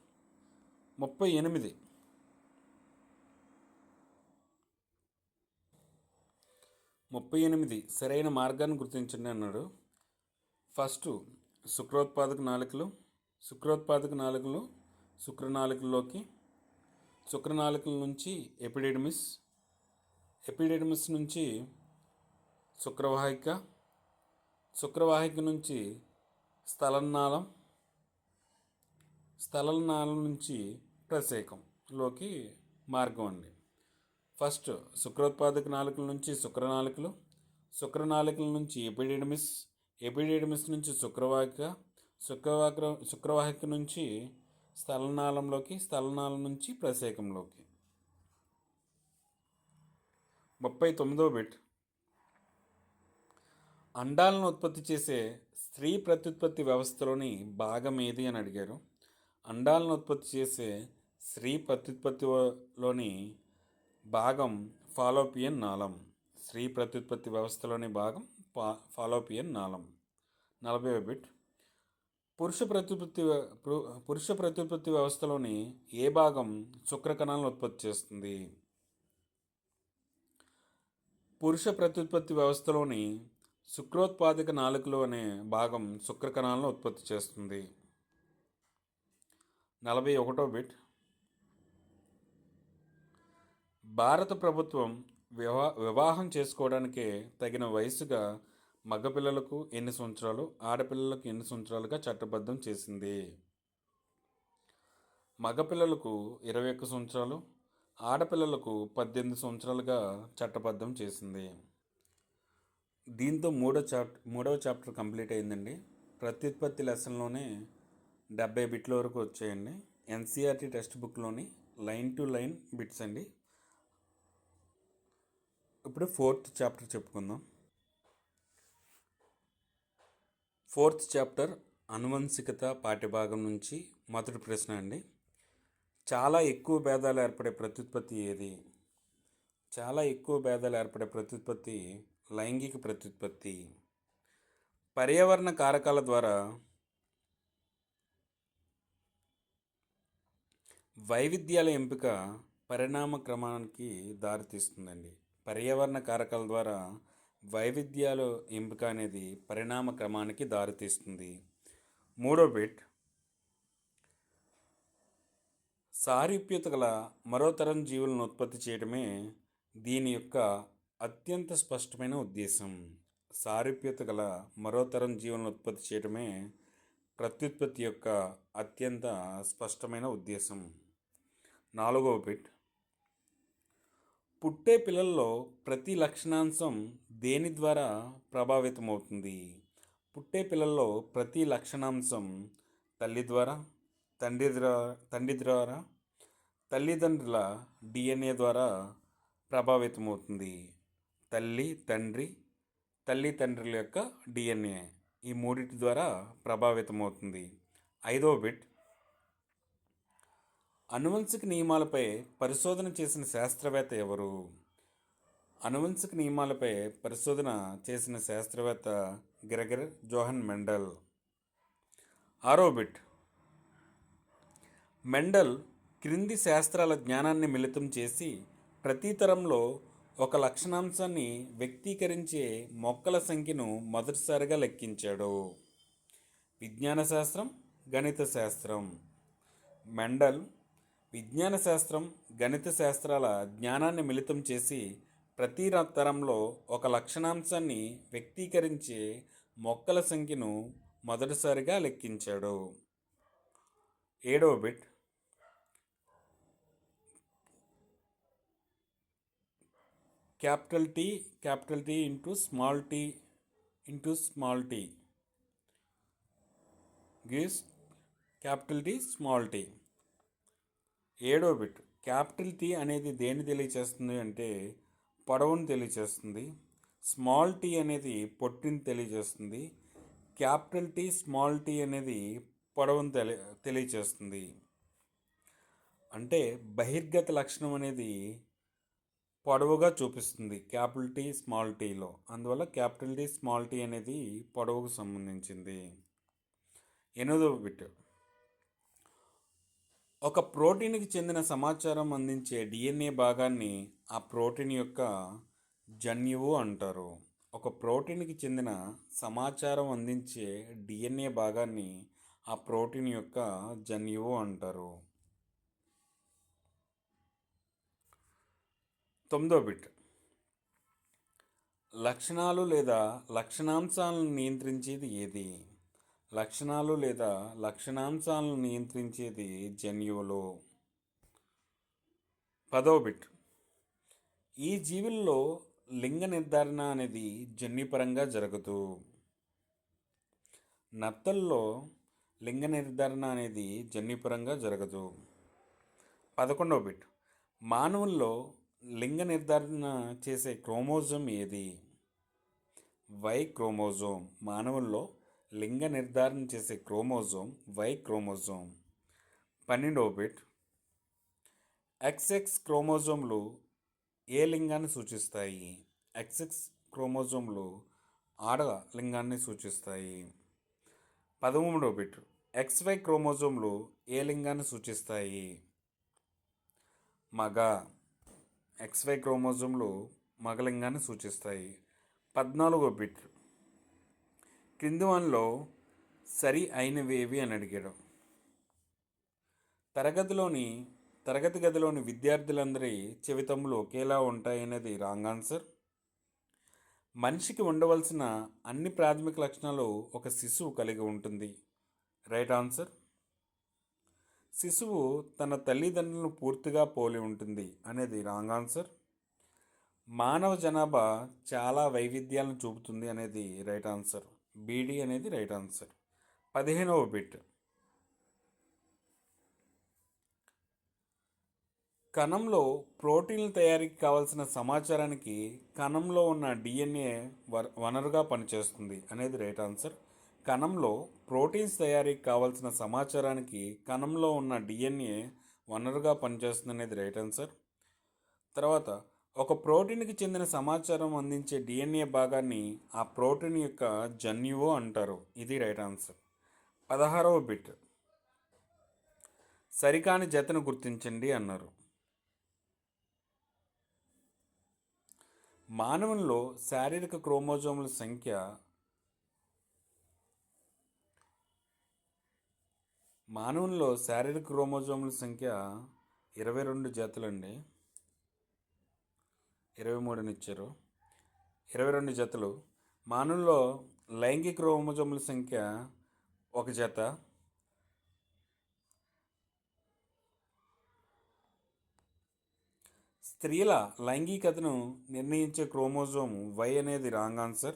38 సరైన మార్గాన్ని గుర్తించండి అన్నాడు. ఫస్ట్ శుక్రోత్పాదక నాళికలు శుక్రనాళికల్లోకి, శుక్రనాళికల నుంచి ఎపిడిడమిస్ నుంచి శుక్రవాహిక నుంచి స్థలనాళం నుంచి ప్రసేకంలోకి మార్గం అండి. ఫస్ట్ శుక్రోత్పాదక నాళికల నుంచి శుక్రనాళికల నుంచి ఎపిడిడమిస్ నుంచి శుక్రవాహిక నుంచి స్థలనాళం నుంచి ప్రసేకంలోకి. 39వ బిట్ అండాలను ఉత్పత్తి చేసే స్త్రీ ప్రత్యుత్పత్తి వ్యవస్థలోని భాగం ఏది అని అడిగారు. అండాలను ఉత్పత్తి చేసే స్త్రీ ప్రత్యుత్పత్తిలోని భాగం ఫాలోపియన్ నాళం. స్త్రీ ప్రత్యుత్పత్తి వ్యవస్థలోని భాగం ఫాలోపియన్ నాళం. 40వ బిట్ పురుష ప్రత్యుత్పత్తి వ్యవస్థలోని ఏ భాగం శుక్ర కణాలను ఉత్పత్తి చేస్తుంది? పురుష ప్రత్యుత్పత్తి వ్యవస్థలోని శుక్రోత్పాదక నాళికలు అనే భాగం శుక్ర కణాలను ఉత్పత్తి చేస్తుంది. 41వ బిట్ భారత ప్రభుత్వం వివాహం చేసుకోవడానికే తగిన వయసుగా మగపిల్లలకు ఎన్ని సంవత్సరాలు, ఆడపిల్లలకు ఎన్ని సంవత్సరాలుగా చట్టబద్ధం చేసింది. మగపిల్లలకు 21 సంవత్సరాలు, ఆడపిల్లలకు 18 సంవత్సరాలుగా చట్టబద్ధం చేసింది. దీంతో మూడవ చాప్టర్ కంప్లీట్ అయిందండి. ప్రత్యుత్పత్తి లెసన్లోనే 70 బిట్ల వరకు వచ్చాయండి. ఎన్సీఆర్టీ టెక్స్ట్ బుక్లోని లైన్ టు లైన్ బిట్స్ అండి. ఇప్పుడు 4th చాప్టర్ చెప్పుకుందాం. 4th చాప్టర్ అనువంశికత పాఠ్యభాగం నుంచి మొదటి ప్రశ్న అండి. చాలా ఎక్కువ భేదాలు ఏర్పడే ప్రత్యుత్పత్తి ఏది? చాలా ఎక్కువ భేదాలు ఏర్పడే ప్రత్యుత్పత్తి లైంగిక ప్రత్యుత్పత్తి. పర్యావరణ కారకాల ద్వారా వైవిధ్యాల ఎంపిక పరిణామ క్రమానికి దారితీస్తుందండి. పర్యావరణ కారకాల ద్వారా వైవిధ్యాల ఎంపిక అనేది పరిణామ క్రమానికి దారితీస్తుంది. మూడో బిట్, సారూప్యత గల మరో తరం జీవులను ఉత్పత్తి చేయడమే దీని యొక్క అత్యంత స్పష్టమైన ఉద్దేశం. సారూప్యత గల మరో తరం జీవులను ఉత్పత్తి చేయడమే ప్రత్యుత్పత్తి యొక్క అత్యంత స్పష్టమైన ఉద్దేశం. నాలుగవ బిట్, పుట్టే పిల్లల్లో ప్రతి లక్షణాంశం దేని ద్వారా ప్రభావితమవుతుంది? పుట్టే పిల్లల్లో ప్రతి లక్షణాంశం తల్లి ద్వారా, తండ్రి ద్వారా, తల్లిదండ్రుల డిఎన్ఏ ద్వారా ప్రభావితమవుతుంది. తల్లి, తండ్రి, తల్లిదండ్రుల యొక్క డిఎన్ఏ ఈ మూడింటి ద్వారా ప్రభావితమవుతుంది. ఐదవ బిట్, అనువంశిక నియమాలపై పరిశోధన చేసిన శాస్త్రవేత్త ఎవరు? అనువంశిక నియమాలపై పరిశోధన చేసిన శాస్త్రవేత్త గ్రెగర్ జోహన్ మెండల్. ఆరో బిట్, మెండల్ క్రింది శాస్త్రాల జ్ఞానాన్ని మిళితం చేసి ప్రతి తరంలో ఒక లక్షణాంశాన్ని వ్యక్తీకరించే మొక్కల సంఖ్యను మొదటిసారిగా లెక్కించాడు. విజ్ఞాన శాస్త్రం, గణిత శాస్త్రం. మెండల్ విజ్ఞాన శాస్త్రం, గణిత శాస్త్రాల జ్ఞానాన్ని మిళితం చేసి ప్రతి తరంలో ఒక లక్షణాంశాన్ని వ్యక్తీకరించే మొక్కల సంఖ్యను మొదటిసారిగా లెక్కించాడు. ఏడవ bit, capital T into small T gives capital T small T. ఏడో బిట్, క్యాపిటల్ టీ అనేది దేన్ని తెలియచేస్తుంది అంటే పొడవును తెలియచేస్తుంది. స్మాల్ టీ అనేది పొట్టిని తెలియజేస్తుంది. క్యాపిటల్ టీ స్మాల్ టీ అనేది పొడవును తెలియచేస్తుంది. అంటే బహిర్గత లక్షణం అనేది పొడవుగా చూపిస్తుంది క్యాపిటల్ టీ స్మాల్ టీలో. అందువల్ల క్యాపిటల్ టీ స్మాల్ టీ అనేది పొడవుకు సంబంధించింది. ఎనిమిదవ బిట్, ఒక ప్రోటీన్కి చెందిన సమాచారం అందించే డిఎన్ఏ భాగాన్ని ఆ ప్రోటీన్ యొక్క జన్యువు అంటారు. ఒక ప్రోటీన్కి చెందిన సమాచారం అందించే డిఎన్ఏ భాగాన్ని ఆ ప్రోటీన్ యొక్క జన్యువు అంటారు. తొమ్మిదో బిట్, లక్షణాలు లేదా లక్షణాంశాలను నియంత్రించేది ఏది? లక్షణాలు లేదా లక్షణాంశాలను నియంత్రించేది జన్యువులు. పదో బిట్, ఈ జీవుల్లో లింగ నిర్ధారణ అనేది జన్యుపరంగా జరగదు. నత్తల్లో లింగ నిర్ధారణ అనేది జన్యుపరంగా జరగదు. 11వ బిట్, మానవుల్లో లింగ నిర్ధారణ చేసే క్రోమోజోమ్ ఏది? Y chromosome. మానవుల్లో లింగ నిర్ధారణ చేసే క్రోమోజోమ్ వై క్రోమోజోమ్. 12వ బిట్, XX క్రోమోజోమ్లు ఏ లింగాన్ని సూచిస్తాయి? XX క్రోమోజోమ్లు ఆడ లింగాన్ని సూచిస్తాయి. 13వ బిట్, XY క్రోమోజోమ్లు ఏ లింగాన్ని సూచిస్తాయి? మగ. XY క్రోమోజోమ్లు మగలింగాన్ని సూచిస్తాయి. 14వ బిట్, క్రింది వానిలో సరి అయినవేవి అని అడిగాడు. తరగతి గదిలోని విద్యార్థులందరి చెవితమ్ములు ఒకేలా ఉంటాయనేది రాంగ్ ఆన్సర్. మనిషికి ఉండవలసిన అన్ని ప్రాథమిక లక్షణాలు ఒక శిశువు కలిగి ఉంటుంది. Right answer. శిశువు తన తల్లిదండ్రులను పూర్తిగా పోలి ఉంటుంది అనేది రాంగ్ ఆన్సర్. మానవ జనాభా చాలా వైవిధ్యాలను చూపుతుంది అనేది రైట్ ఆన్సర్. బీడీ అనేది రైట్ ఆన్సర్. 15వ బిట్. కణంలో ప్రోటీన్ల తయారీకి కావలసిన సమాచారానికి కణంలో ఉన్న డిఎన్ఏ వనరుగా పనిచేస్తుంది అనేది రైట్ ఆన్సర్. కణంలో ప్రోటీన్స్ తయారీకి కావలసిన సమాచారానికి కణంలో ఉన్న డిఎన్ఏ వనరుగా పనిచేస్తుంది అనేది రైట్ ఆన్సర్. తర్వాత ఒక ప్రోటీన్కి చెందిన సమాచారం అందించే డిఎన్ఏ భాగాన్ని ఆ ప్రోటీన్ యొక్క జన్యువు అంటారు. ఇది రైట్ ఆన్సర్. 16వ బిట్. సరికాని జతను గుర్తించండి అన్నారు. మానవుల్లో శారీరక క్రోమోజోముల సంఖ్య 22 జతలండి. 23 ఇచ్చారు. 22 జతలు. మానవుల్లో లైంగిక క్రోమోజోముల సంఖ్య 1 జత. స్త్రీల లైంగికతను నిర్ణయించే క్రోమోజోము వై అనేది రాంగ్ ఆన్సర్.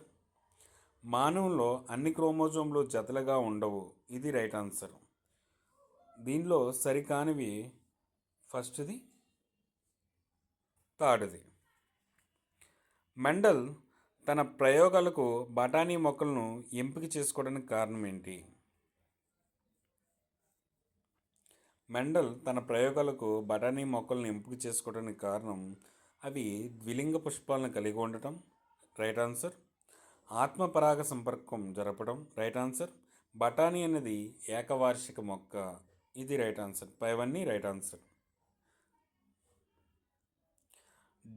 మానవుల్లో అన్ని క్రోమోజోములు జతలుగా ఉండవు. ఇది రైట్ ఆన్సర్. దీనిలో సరికానివి ఫస్ట్ది, థర్డ్ది. మెండల్ తన ప్రయోగాలకు బఠానీ మొక్కలను ఎంపిక చేసుకోవడానికి కారణం ఏంటి? మెండల్ తన ప్రయోగాలకు బఠానీ మొక్కలను ఎంపిక చేసుకోవడానికి కారణం అవి ద్విలింగ పుష్పాలను కలిగి ఉండటం. Right answer. ఆత్మ పరాగ సంపర్కం జరపడం. Right answer. బఠానీ అనేది ఏకవార్షిక మొక్క. ఇది రైట్ ఆన్సర్. పైవన్నీ రైట్ ఆన్సర్.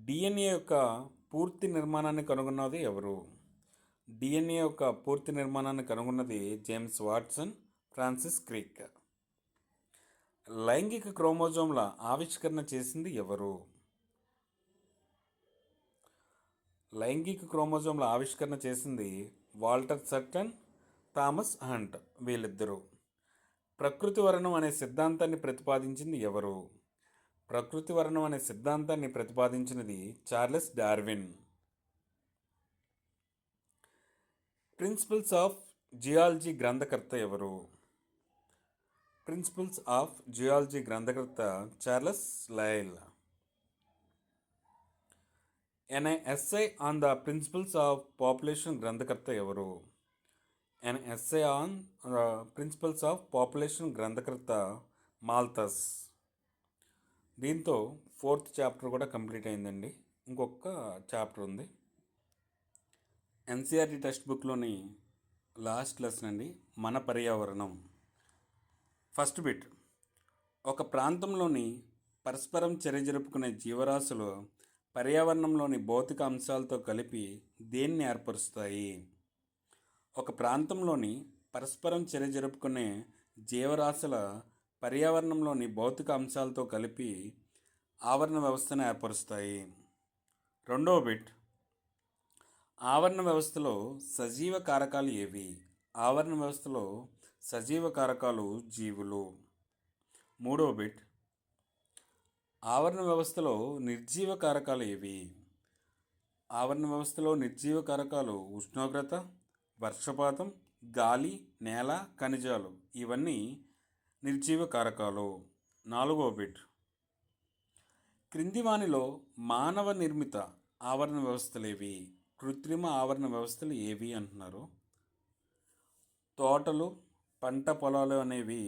డిఎన్ఏ యొక్క పూర్తి నిర్మాణాన్ని కనుగొన్నది ఎవరు? డిఎన్ఏ యొక్క పూర్తి నిర్మాణాన్ని కనుగొన్నది జేమ్స్ వాట్సన్, ఫ్రాన్సిస్ క్రిక్. లైంగిక క్రోమోజోమ్ల ఆవిష్కరణ చేసింది ఎవరు? లైంగిక క్రోమోజోమ్ల ఆవిష్కరణ చేసింది వాల్టర్ సట్టన్, థామస్ హంట్. వీళ్ళిద్దరూ. ప్రకృతి వర్ణం అనే సిద్ధాంతాన్ని ప్రతిపాదించింది ఎవరు? ప్రకృతి వర్ణం అనే సిద్ధాంతాన్ని ప్రతిపాదించినది Charles Darwin. Principles of geology గ్రంథకర్త ఎవరు? ప్రిన్సిపల్స్ ఆఫ్ జియాలజీ గ్రంథకర్త Charles Lyell. An essay on the principles of population గ్రంథకర్త ఎవరు? An essay on the principles of population గ్రంథకర్త మాల్థస్. దీంతో 4th చాప్టర్ కూడా కంప్లీట్ అయిందండి. ఇంకొక చాప్టర్ ఉంది. ఎన్సీఆర్టీ టెక్స్ట్ బుక్లోని లాస్ట్ లెసన్ అండి, మన పర్యావరణం. First bit. ఒక ప్రాంతంలోని పరస్పరం చర్య జరుపుకునే జీవరాశులు పర్యావరణంలోని భౌతిక అంశాలతో కలిపి దేన్ని ఏర్పరుస్తాయి? ఒక ప్రాంతంలోని పరస్పరం చర్య జరుపుకునే జీవరాశుల పర్యావరణంలోని భౌతిక అంశాలతో కలిపి ఆవరణ వ్యవస్థను ఏర్పరుస్తాయి. రెండవ బిట్. ఆవరణ వ్యవస్థలో సజీవ కారకాలు ఏవి? ఆవరణ వ్యవస్థలో సజీవ కారకాలు జీవులు. మూడవ బిట్. ఆవరణ వ్యవస్థలో నిర్జీవ కారకాలు ఏవి? ఆవరణ వ్యవస్థలో నిర్జీవ కారకాలు ఉష్ణోగ్రత, వర్షపాతం, గాలి, నేల, ఖనిజాలు. ఇవన్నీ నిర్జీవ కారకాలు. నాలుగవ బిట్. క్రింది వానిలో మానవ నిర్మిత ఆవరణ వ్యవస్థలు ఏవి? కృత్రిమ ఆవరణ వ్యవస్థలు ఏవి అంటున్నారు. తోటలు, పంట పొలాలు అనేవి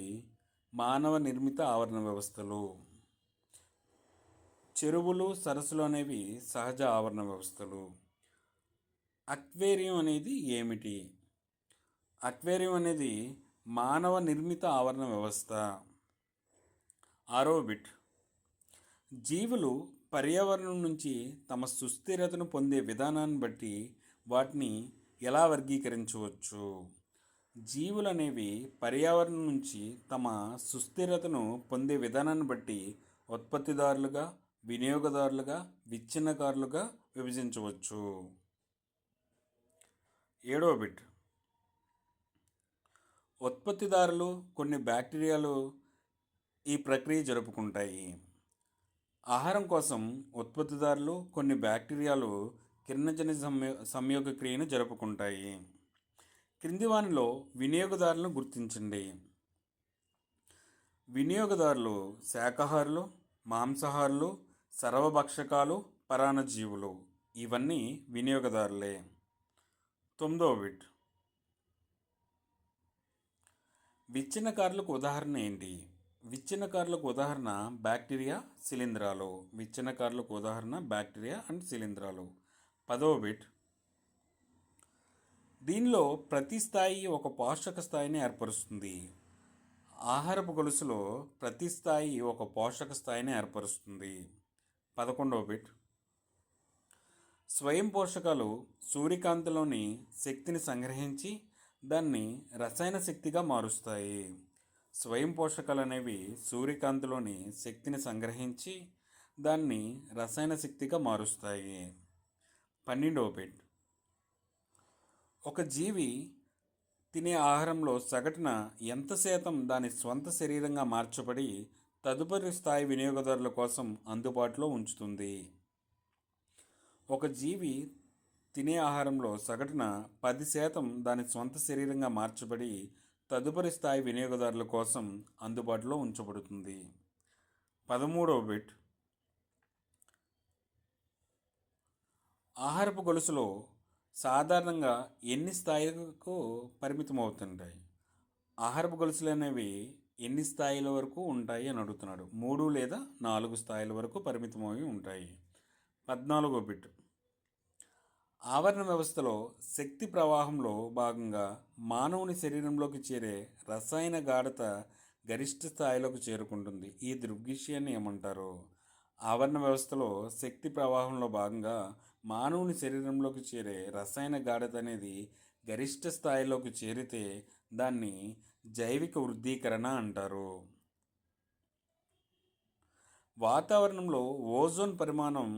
మానవ నిర్మిత ఆవరణ వ్యవస్థలు. చెరువులు, సరస్సులు అనేవి సహజ ఆవరణ వ్యవస్థలు. అక్వేరియం అనేది ఏమిటి? అక్వేరియం అనేది మానవ నిర్మిత ఆవరణ వ్యవస్థ. ఆరవ బిట్. జీవులు పర్యావరణం నుంచి తమ సుస్థిరతను పొందే విధానాన్ని బట్టి వాటిని ఎలా వర్గీకరించవచ్చు? జీవులు అనేవి పర్యావరణం నుంచి తమ సుస్థిరతను పొందే విధానాన్ని బట్టి ఉత్పత్తిదారులుగా, వినియోగదారులుగా, విచ్ఛిన్నకారులుగా విభజించవచ్చు. 7వ బిట్. ఉత్పత్తిదారులు కొన్ని బ్యాక్టీరియాలు ఈ ప్రక్రియ జరుపుకుంటాయి. ఆహారం కోసం ఉత్పత్తిదారులు కొన్ని బ్యాక్టీరియాలు కిరణజన్య సంయోగ క్రియను జరుపుకుంటాయి. క్రింది వానిలో వినియోగదారులను గుర్తించండి. వినియోగదారులు శాకాహారులు, మాంసాహారులు, సర్వభక్షకాలు, పరాన్నజీవులు. ఇవన్నీ వినియోగదారులే. 9వ బిట్. విచ్ఛిన్నకారులకు ఉదాహరణ ఏంటి? విచ్ఛిన్నకారులకు ఉదాహరణ బ్యాక్టీరియా, శిలీంధ్రాలు. విచ్ఛిన్నకారులకు ఉదాహరణ బ్యాక్టీరియా అండ్ శిలీంధ్రాలు. 10వ బిట్. దీనిలో ప్రతి స్థాయి ఒక పోషక స్థాయిని ఏర్పరుస్తుంది. ఆహారపు గొలుసులో ప్రతి స్థాయి ఒక పోషక స్థాయిని ఏర్పరుస్తుంది. 11వ బిట్. స్వయం పోషకాలు సూర్యకాంతిలోని శక్తిని సంగ్రహించి దాన్ని రసాయన శక్తిగా మారుస్తాయి. స్వయం పోషకాలు అనేవి సూర్యకాంతిలోని శక్తిని సంగ్రహించి దాన్ని రసాయన శక్తిగా మారుస్తాయి. 12వ బిట్. ఒక జీవి తినే ఆహారంలో సగటున ఎంత శాతం దాని స్వంత శరీరంగా మార్చబడి తదుపరి స్థాయి వినియోగదారుల కోసం అందుబాటులో ఉంచుతుంది? ఒక జీవి తినే ఆహారంలో సగటున 10% దాని స్వంత శరీరంగా మార్చబడి తదుపరి స్థాయి వినియోగదారుల కోసం అందుబాటులో ఉంచబడుతుంది. 13వ బిట్. ఆహారపు గొలుసులో సాధారణంగా ఎన్ని స్థాయిలకు పరిమితమవుతుంటాయి? ఆహారపు గొలుసులు అనేవి ఎన్ని స్థాయిల వరకు ఉంటాయి అని అడుగుతున్నాడు. 3 లేదా 4 స్థాయిల వరకు పరిమితమై ఉంటాయి. 14వ బిట్. ఆవరణ వ్యవస్థలో శక్తి ప్రవాహంలో భాగంగా మానవుని శరీరంలోకి చేరే రసాయన గాఢత గరిష్ట స్థాయిలోకి చేరుకుంటుంది. ఈ దృగ్విషయాన్ని ఏమంటారు? ఆవరణ వ్యవస్థలో శక్తి ప్రవాహంలో భాగంగా మానవుని శరీరంలోకి చేరే రసాయన గాఢత అనేది గరిష్ట స్థాయిలోకి చేరితే దాన్ని జైవిక వృద్ధీకరణ అంటారు. వాతావరణంలో ఓజోన్ పరిమాణం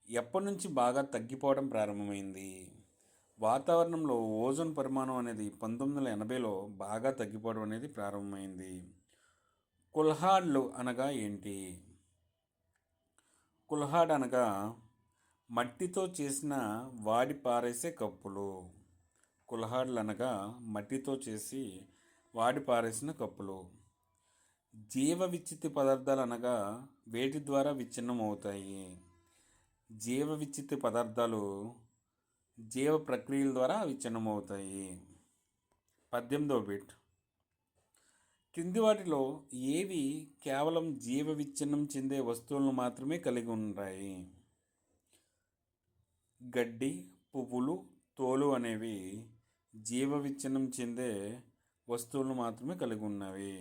ఎప్పటి నుంచి బాగా తగ్గిపోవడం ప్రారంభమైంది? వాతావరణంలో ఓజోన్ పరిమాణం అనేది 1980లో బాగా తగ్గిపోవడం అనేది ప్రారంభమైంది. కుల్హాడ్లు అనగా ఏంటి? కుల్హాడ్ అనగా మట్టితో చేసిన వాడి పారేసే కప్పులు. కుల్హాడ్లు అనగా మట్టితో చేసి వాడి పారేసిన కప్పులు. జీవ విచ్ఛిత్తి పదార్థాలు అనగా వేటి ద్వారా విచ్ఛిన్నం అవుతాయి? జీవ విచ్ఛిత్తి పదార్థాలు జీవ ప్రక్రియల ద్వారా విచ్ఛిన్నం అవుతాయి. 18వ బిట్. క్రింది వాటిలో ఏవి కేవలం జీవ విచ్ఛిన్నం చెందే వస్తువులను మాత్రమే కలిగి ఉంటాయి? గడ్డి, పువ్వులు, తోలు అనేవి జీవ విచ్ఛిన్నం చెందే వస్తువులను మాత్రమే కలిగి ఉన్నవి.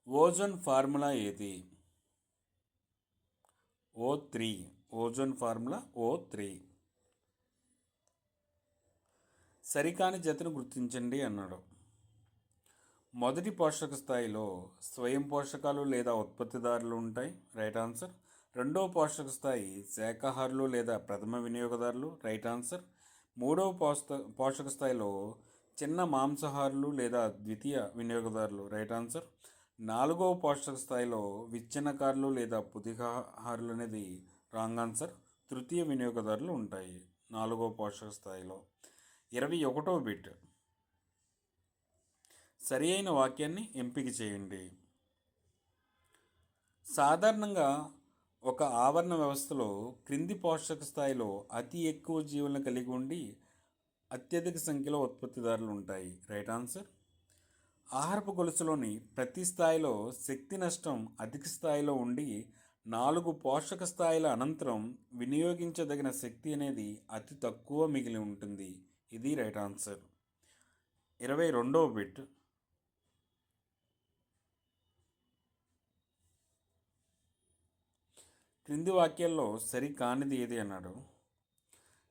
ఓజోన్ ఫార్ములా ఏది? O3. Ozone formula O3. సరికాని జతను గుర్తించండి అన్నాడు. మొదటి పోషక స్థాయిలో స్వయం పోషకాలు లేదా ఉత్పత్తిదారులు ఉంటాయి. Right answer. రెండవ పోషక స్థాయి శాకాహారులు లేదా ప్రథమ వినియోగదారులు. Right answer. మూడవ పోషక స్థాయిలో చిన్న మాంసాహారులు లేదా ద్వితీయ వినియోగదారులు. Right answer. నాలుగవ పోషక స్థాయిలో విచ్ఛిన్నకారులు లేదా పుదిహారులు అనేది రాంగ్ ఆన్సర్. తృతీయ వినియోగదారులు ఉంటాయి 4వ పోషక స్థాయిలో. 21వ బిట్. సరి అయిన వాక్యాన్ని ఎంపిక చేయండి. సాధారణంగా ఒక ఆవరణ వ్యవస్థలో క్రింది పోషక స్థాయిలో అతి ఎక్కువ జీవులను కలిగి ఉండి అత్యధిక సంఖ్యలో ఉత్పత్తిదారులు ఉంటాయి. Right answer. ఆహారపు గొలుసులోని ప్రతి స్థాయిలో శక్తి నష్టం అధిక స్థాయిలో ఉండి 4 పోషక స్థాయిల అనంతరం వినియోగించదగిన శక్తి అనేది అతి తక్కువ మిగిలి ఉంటుంది. ఇది రైట్ ఆన్సర్. 22వ బిట్. క్రింది వాక్యాల్లో సరి కానిది ఏది అన్నాడు.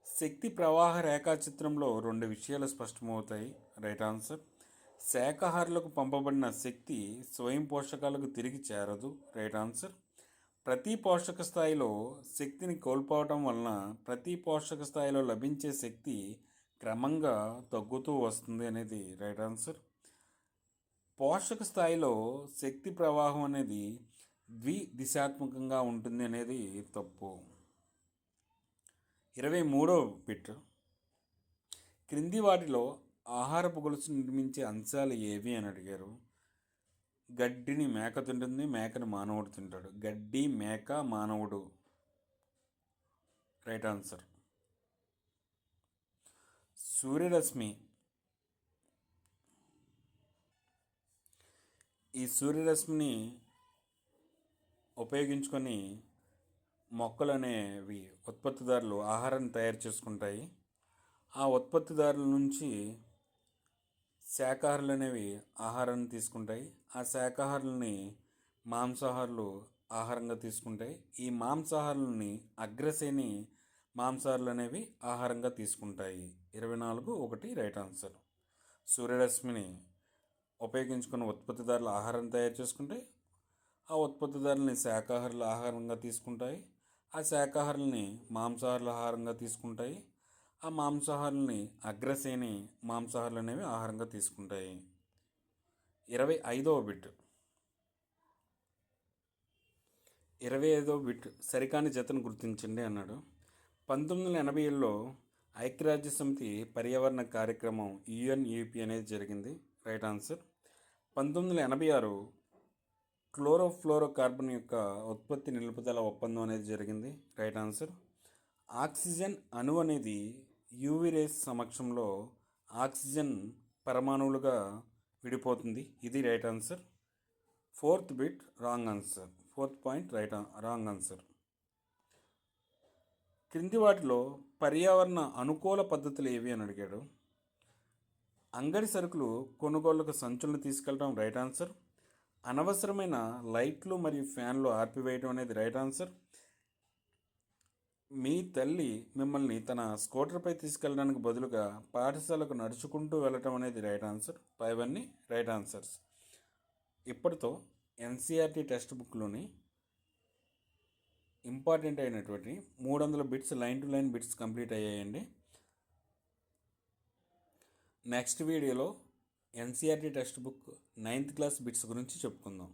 శక్తి ప్రవాహ రేఖాచిత్రంలో 2 విషయాలు స్పష్టమవుతాయి. Right answer. శాకాహారులకు పంపబడిన శక్తి స్వయం పోషకాలకు తిరిగి చేరదు. Right answer. ప్రతి పోషక స్థాయిలో శక్తిని కోల్పోవటం వలన ప్రతి పోషక స్థాయిలో లభించే శక్తి క్రమంగా తగ్గుతూ వస్తుంది అనేది రైట్ ఆన్సర్. పోషక స్థాయిలో శక్తి ప్రవాహం అనేది ద్విదిశాత్మకంగా ఉంటుంది అనేది తప్పు. 23వ బిట్. క్రింది వాటిలో ఆహారపు గొలుసు నిర్మించే అంశాలు ఏవి అని అడిగారు. గడ్డిని మేక తింటుంది, మేకను మానవుడు తింటాడు. గడ్డి, మేక, మానవుడు. Right answer. సూర్యరశ్మి. ఈ సూర్యరశ్మిని ఉపయోగించుకొని మొక్కలు అనేవి ఉత్పత్తిదారులు ఆహారాన్ని తయారు చేసుకుంటాయి. ఆ ఉత్పత్తిదారుల నుంచి శాకాహారులు అనేవి ఆహారాన్ని తీసుకుంటాయి. ఆ శాకాహారులని మాంసాహారులు ఆహారంగా తీసుకుంటాయి. ఈ మాంసాహారులని అగ్రశ్రేణి మాంసాహారులు అనేవి ఆహారంగా తీసుకుంటాయి. 24(1) రైట్ ఆన్సర్. సూర్యరశ్మిని ఉపయోగించుకున్న ఉత్పత్తిదారులు ఆహారం తయారు చేసుకుంటాయి. ఆ ఉత్పత్తిదారులని శాకాహారులు ఆహారంగా తీసుకుంటాయి. ఆ శాకాహారులని మాంసాహారులు ఆహారంగా తీసుకుంటాయి. ఆ మాంసాహారులని అగ్రశ్రేణి మాంసాహారులు అనేవి ఆహారంగా తీసుకుంటాయి. 25వ బిట్. 25వ బిట్. సరికాని జతను గుర్తించండి అన్నాడు. 1980లో ఐక్యరాజ్య సమితి పర్యావరణ కార్యక్రమం UNEP అనేది జరిగింది. Right answer. 1986 క్లోరోఫ్లోరో కార్బన్ యొక్క ఉత్పత్తి నిలుపుదల ఒప్పందం అనేది జరిగింది. Right answer. ఆక్సిజన్ అణువు అనేది యూవీ రేస్ సమక్షంలో ఆక్సిజన్ పరమాణువులుగా విడిపోతుంది. ఇది right answer. 4th bit wrong answer. 4th point wrong answer. క్రింది వాటిలో పర్యావరణ అనుకూల పద్ధతులు ఏవి అని అడిగాడు. అంగడి సరుకులు కొనుగోళ్లకు సంచులను తీసుకెళ్ళడం రైట్ ఆన్సర్. అనవసరమైన లైట్లు మరియు ఫ్యాన్లు ఆర్పివేయడం అనేది రైట్ ఆన్సర్. మీ తల్లి మిమ్మల్ని తన స్కూటర్పై తీసుకెళ్ళడానికి బదులుగా పాఠశాలకు నడుచుకుంటూ వెళ్ళటం అనేది రైట్ ఆన్సర్. పైవన్నీ రైట్ ఆన్సర్స్. ఇప్పటితో NCERT టెక్స్ట్ బుక్లోని ఇంపార్టెంట్ అయినటువంటి 300 bits line to line bits complete అయ్యాయండి. నెక్స్ట్ వీడియోలో NCERT text book 9th class bits గురించి చెప్పుకుందాం.